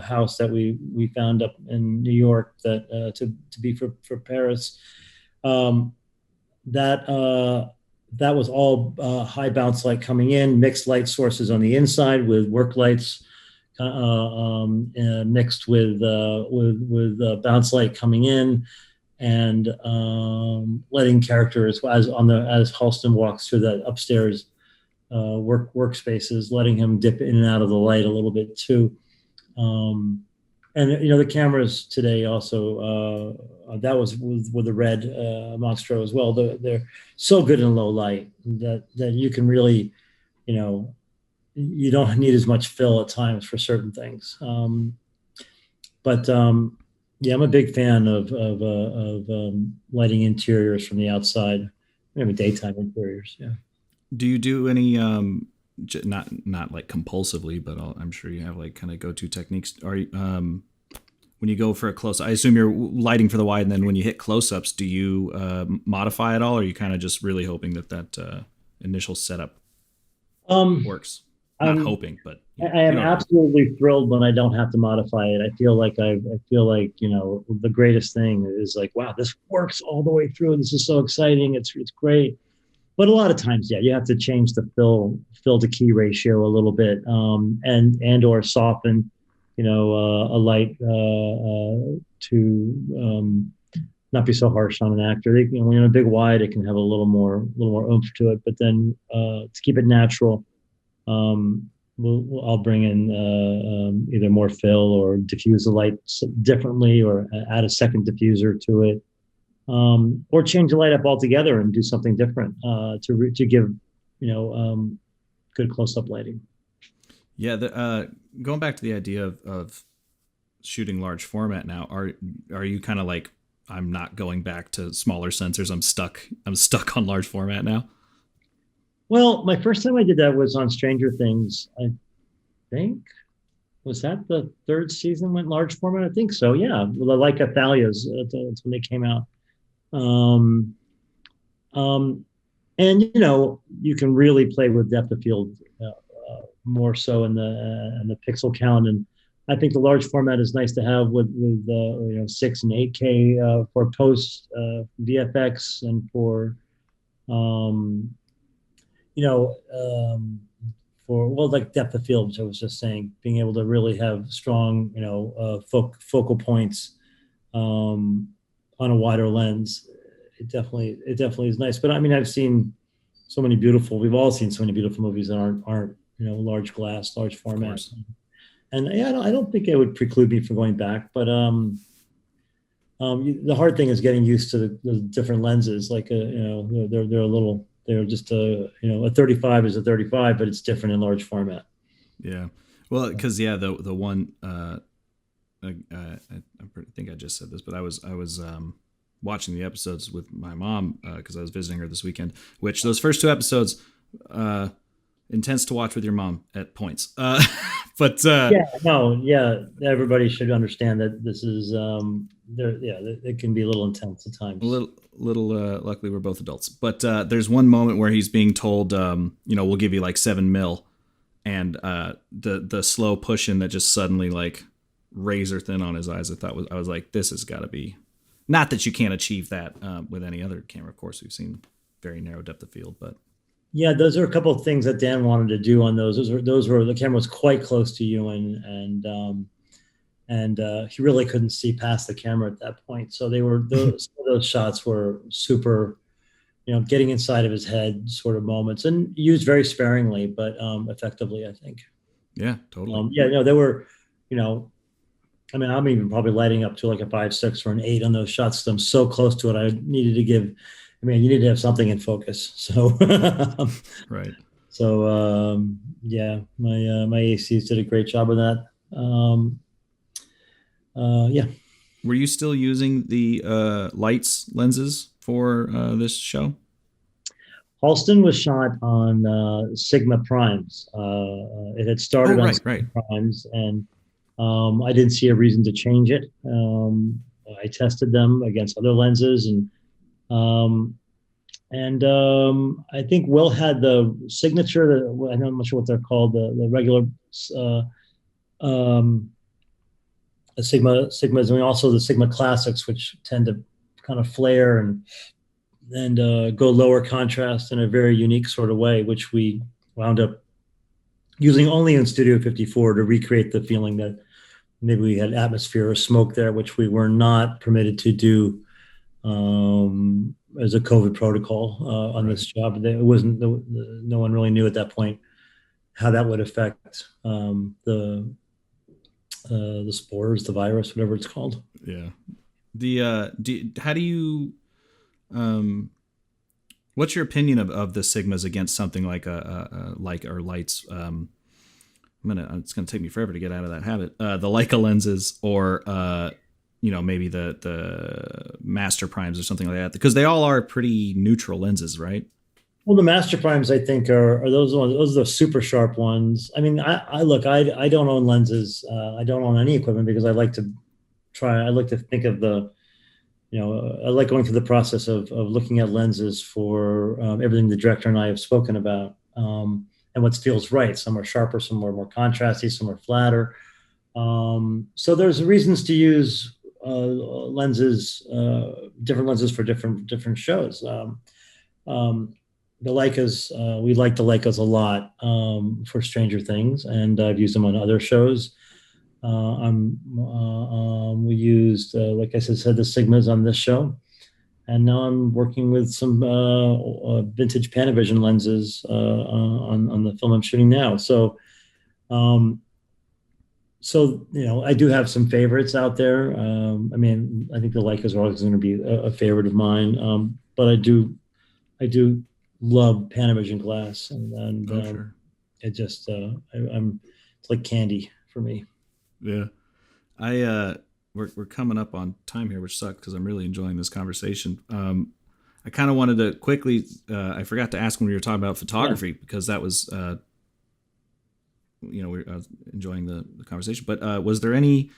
house that we found up in New York, that to be for Paris. Um, that was all high bounce light coming in, mixed light sources on the inside with work lights mixed with bounce light coming in, and letting characters as Halston walks through that upstairs workspaces, letting him dip in and out of the light a little bit too. Um, And the cameras today also that was with the red Monstro as well. They're so good in low light that you can really, you know, you don't need as much fill at times for certain things. But yeah, I'm a big fan of lighting interiors from the outside, maybe daytime interiors. Yeah. Do you do any not like compulsively, but I'm sure you have like kind of go to techniques. Are you when you go for a close? I assume you're lighting for the wide, and then when you hit close ups, do you modify at all, or are you kind of just really hoping that initial setup Um, works? Not I'm hoping, but I you am know what I mean. absolutely thrilled when I don't have to modify it. I feel like the greatest thing is like, wow, this works all the way through. This is so exciting. It's great. But a lot of times, yeah, you have to change the fill to key ratio a little bit, and or soften, a light to not be so harsh on an actor. When you're in a big wide, it can have a little more oomph to it. But then to keep it natural, I'll bring in either more fill or diffuse the light differently, or add a second diffuser to it, or change the light up altogether and do something different to give good close up lighting. Yeah, going back to the idea of shooting large format now, are you kind of like, I'm not going back to smaller sensors. I'm stuck on large format now. Well, my first time I did that was on Stranger Things. I think was that the third season went large format. I think so. Yeah, well, like Athalia's. That's when they came out. Um, um, and you can really play with depth of field more so in the pixel count. And I think the large format is nice to have with 6 and 8K for post VFX and for um, you know for like depth of field, which I was just saying, being able to really have strong focal points um, on a wider lens. It definitely is nice. But I mean, I've seen so many beautiful. We've all seen so many beautiful movies that aren't large glass, large Of format. course. And yeah, I don't think it would preclude me from going back. But the hard thing is getting used to the different lenses. Like they're a little. They're just a 35 is a 35, but it's different in large format. Yeah. Well, because yeah, the one I think I just said this, but I was watching the episodes with my mom because I was visiting her this weekend. Which those first two episodes, uh, intense to watch with your mom at points. But Yeah, no, yeah. Everybody should understand that this is there. Yeah, it can be a little intense at a times. little luckily we're both adults. But there's one moment where he's being told, we'll give you like 7 mil, and the slow push in that just suddenly like razor thin on his eyes. I was like, this has got to be, not that you can't achieve that with any other camera. Of course, we've seen very narrow depth of field, but Yeah, those are a couple of things that Dan wanted to do on those. Those were the camera was quite close to you, and he really couldn't see past the camera at that point. So they were those shots were super, getting inside of his head sort of moments, and used very sparingly, but effectively, I think. yeah, totally. Yeah, no, they were, you know, I mean, I'm even probably lighting up to like a 5.6 or an 8 on those shots. I'm so close to it. I needed to give. I mean, you need to have something in focus. So, Right. yeah, my ACs did a great job of that. Yeah, Were you still using the lights lenses for this show? Halston was shot on Sigma Primes. It had Oh, started on right, Sigma right. Primes, and I didn't see a reason to change it. I tested them against other lenses, um, and I think Will had the signature. I'm not sure what they're called. The regular uh, um, Sigmas, and also the Sigma Classics, which tend to kind of flare and go lower contrast in a very unique sort of way, which we wound up using only in Studio 54 to recreate the feeling that maybe we had atmosphere or smoke there, which we were not permitted to do as a COVID protocol on Right. this job. It wasn't no one really knew at that point how that would affect the spores, the virus, whatever it's called. Yeah. How do you um what's your opinion of the sigmas against something like a like or lights it's gonna take me forever to get out of that habit. The Leica lenses or maybe the master primes or something like that, because they all are pretty neutral lenses, right? Well, the master primes, I think, are those ones. Those are the super sharp ones. I mean, I look. I don't own lenses. I don't own any equipment because I like to try. I like to think of the. I like going through the process of looking at lenses for everything the director and I have spoken about, and what feels right. Some are sharper, some are more contrasty, some are flatter. So there's reasons to use different lenses for different shows. The Leicas, we like the Leicas a lot for Stranger Things, and I've used them on other shows. We used, like I said, the Sigmas on this show, and now I'm working with some vintage Panavision lenses on the film I'm shooting now. Um, I do have some favorites out there. I mean, I think the Leicas are always going to be a favorite of mine, but I do love Panavision glass, and Oh, sure. it just I'm it's like candy for me. Yeah. I we're coming up on time here, which sucks because I'm really enjoying this conversation. I kind of wanted to quickly. I forgot to ask when we were talking about Yeah. photography because that was we're enjoying the conversation. But was there any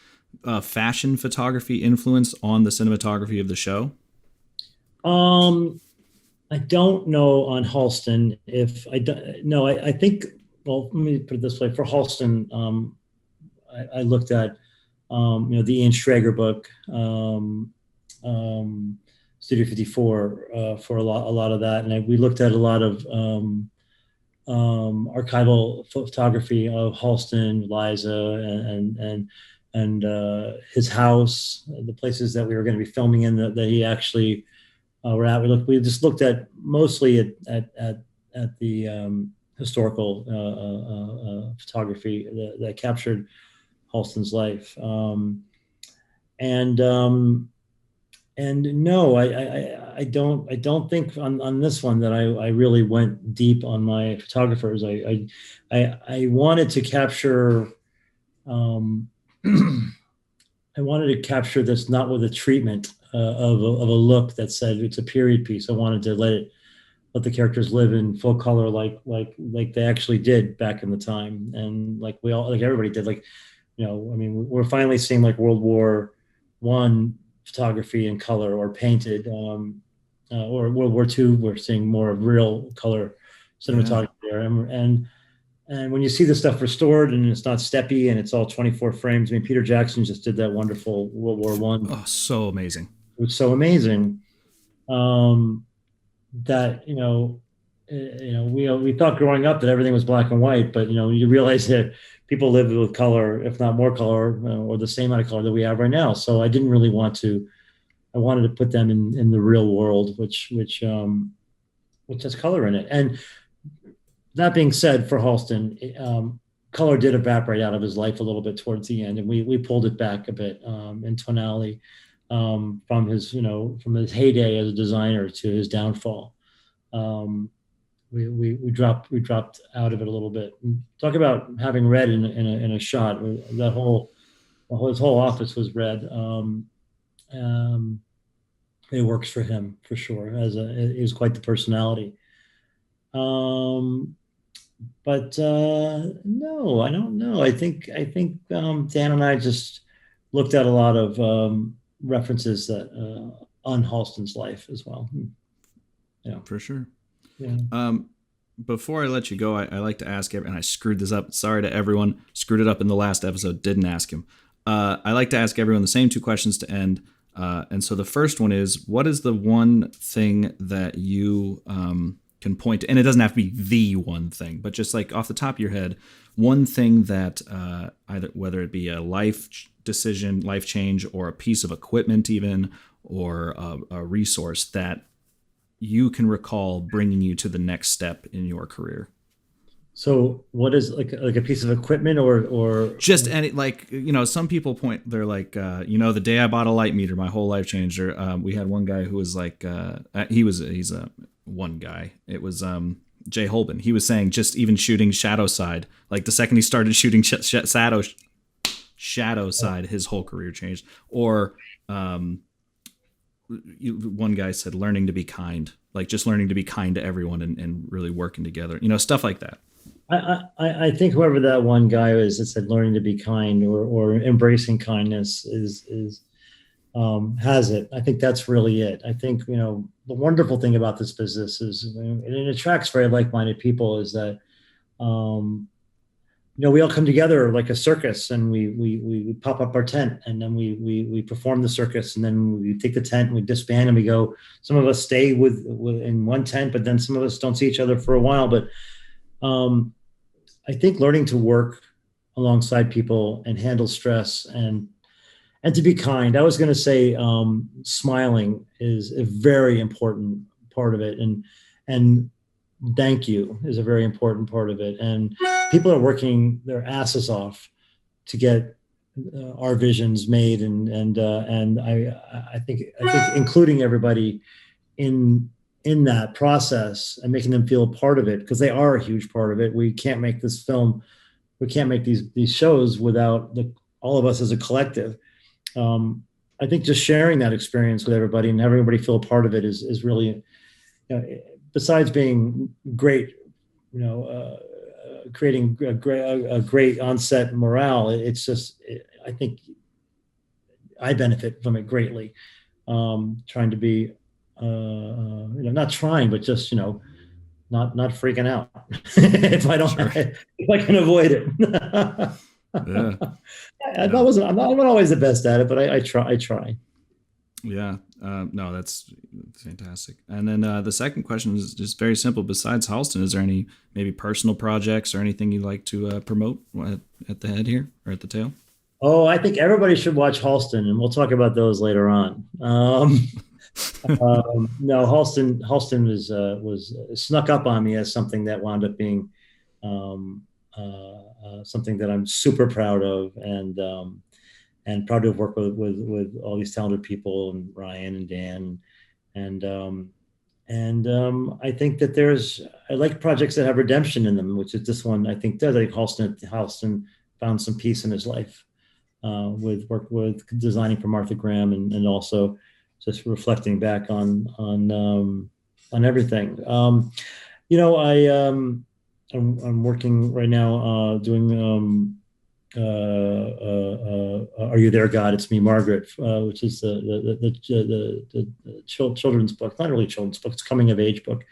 fashion photography influence on the cinematography of the show? Um, I don't know on Halston if I do, no, I think, well, let me put it this way. For Halston, I looked at, the Ian Schrager book, Studio 54, for a lot of that. And we looked at a lot of, archival photography of Halston, Liza, and his house, the places that we were going to be filming in that he actually were at. We just looked at mostly at the historical photography that captured Halston's life. And and no, I don't think on this one that I really went deep on my photographers. I wanted to capture, um, I wanted to capture this not with a treatment of a look that said it's a period piece. I wanted to let the characters live in full color, like they actually did back in the time, and like everybody did. I mean, we're finally seeing like World War I photography in color or painted, or World War II. We're seeing more of real color Yeah. cinematography there, and when you see the stuff restored and it's not steppy and it's all 24 frames. I mean, Peter Jackson just did that wonderful World War I. Oh, so amazing. It was so amazing. Um, that we thought growing up that everything was black and white, but you realize that people live with color, if not more color, or the same amount of color that we have right now. So I didn't really want to. I wanted to put them in the real world, which has color in it. And that being said, for Halston, color did evaporate out of his life a little bit towards the end, and we pulled it back a bit in tonality, from his heyday as a designer to his downfall. Um, we dropped out of it a little bit. Talk about having red in a shot. His whole office was red. Um, it works for him for sure. He was quite the personality. Um, but no, I don't know. I think Dan and I just looked at a lot of references that on Halston's life as well. Yeah, For sure. yeah. Um, Before I let you go, I like to ask, and I screwed this up. Sorry to everyone. Screwed it up in the last episode. Didn't ask him. I like to ask everyone the same two questions to end. And so the first one is, what is the one thing that you can point to? And it doesn't have to be the one thing, but just like off the top of your head, one thing that either whether it be a decision, life change, or a piece of equipment, even, or a resource that you can recall bringing you to the next step in your career. So what is like a piece of equipment or Just any, like, some people point, they're like, the day I bought a light meter, my whole life changed. Or we had one guy who was like, he's a one guy. It was Jay Holben. He was saying just even shooting shadow side, like the second he started shooting shadow side, his whole career changed. Or one guy said learning to be kind, like just learning to be kind to everyone and really working together, stuff like that. I think whoever that one guy is that said learning to be kind or embracing kindness is has it. I think that's really it. I think, the wonderful thing about this business is, and it attracts very like-minded people, is that, we all come together like a circus, and we pop up our tent, and then we perform the circus, and then we take the tent and we disband and we go. Some of us stay with in one tent, but then some of us don't see each other for a while. But I think learning to work alongside people and handle stress and to be kind. I was going to say smiling is a very important part of it, and thank you is a very important part of it. And people are working their asses off to get our visions made, and I think including everybody in that process and making them feel a part of it, because they are a huge part of it. We can't make this film, we can't make these shows without all of us as a collective. I think just sharing that experience with everybody and having everybody feel a part of it is really, besides being great, creating a great on-set morale. It's just, I think I benefit from it greatly. Trying to be, not trying, but just, not freaking out if I don't, Sure. if I can avoid it. Yeah. I'm not always the best at it, but I try. Yeah. No, that's fantastic. And then the second question is just very simple. Besides Halston, is there any maybe personal projects or anything you'd like to promote at the head here or at the tail? Oh, I think everybody should watch Halston, and we'll talk about those later on. No, Halston was snuck up on me as something that wound up being something that I'm super proud of, and proud to have worked with all these talented people, and Ryan and Dan, I think that I like projects that have redemption in them, which is this one I think does. I think Halston found some peace in his life with work with designing for Martha Graham, and also just reflecting back on everything. I'm working right now doing Are You There, God? It's Me, Margaret, which is the children's book, not really children's book, it's a coming of age book.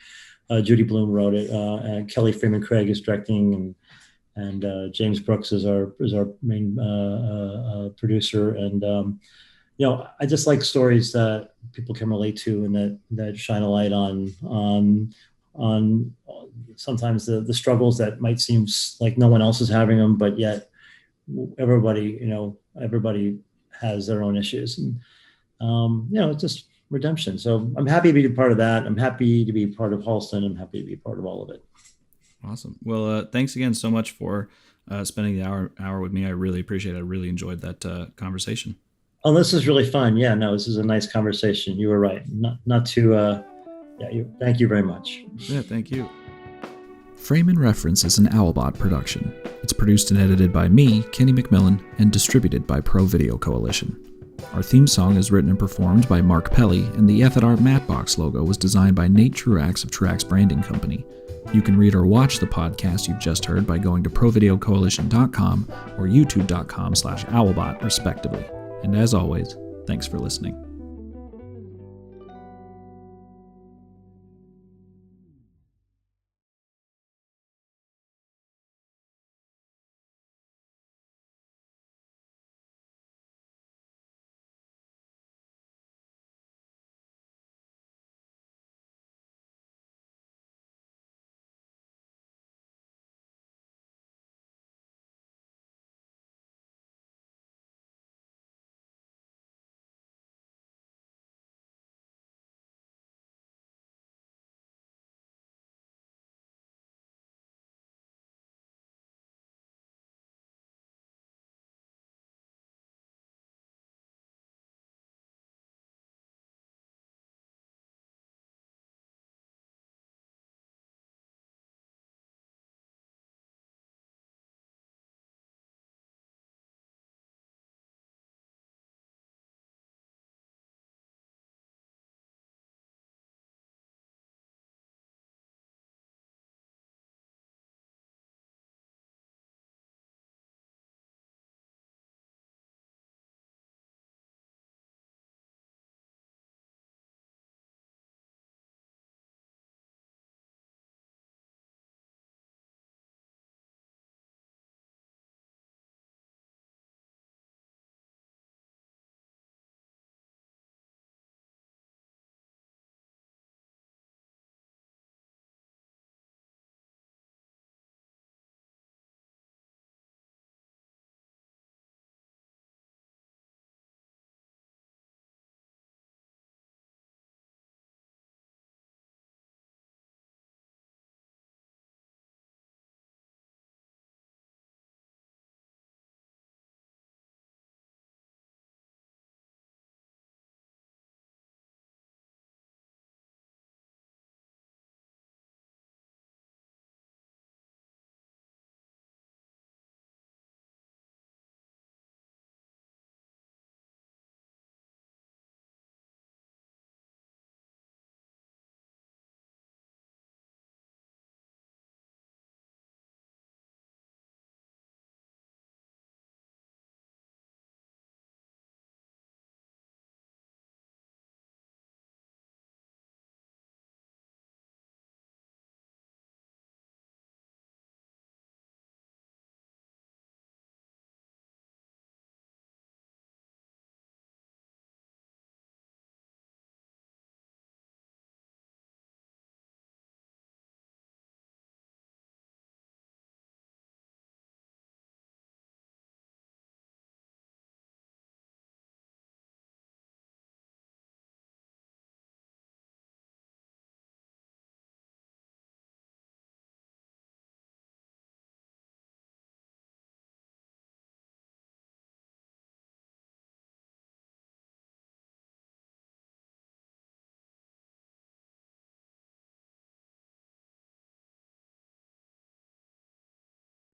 Judy Blume wrote it, and Kelly Freeman Craig is directing, and James Brooks is our main producer. And I just like stories that people can relate to, and that shine a light on sometimes the struggles that might seem like no one else is having them, but yet everybody has their own issues, and it's just redemption. So I'm happy to be a part of that. I'm happy to be part of Halston. I'm happy to be part of all of it. Awesome. Well, thanks again so much for spending the hour with me. I really appreciate it. I really enjoyed that conversation. Oh, this is really fun. Yeah, no, this is a nice conversation. You were right. Not too. Thank you very much. Yeah, thank you. Frame and Reference is an Owlbot production. It's produced and edited by me, Kenny McMillan, and distributed by Pro Video Coalition. Our theme song is written and performed by Mark Pelly, and the F at Art Mattbox logo was designed by Nate Truax of Truax Branding Company. You can read or watch the podcast you've just heard by going to provideocoalition.com or youtube.com/owlbot, respectively. And as always, thanks for listening.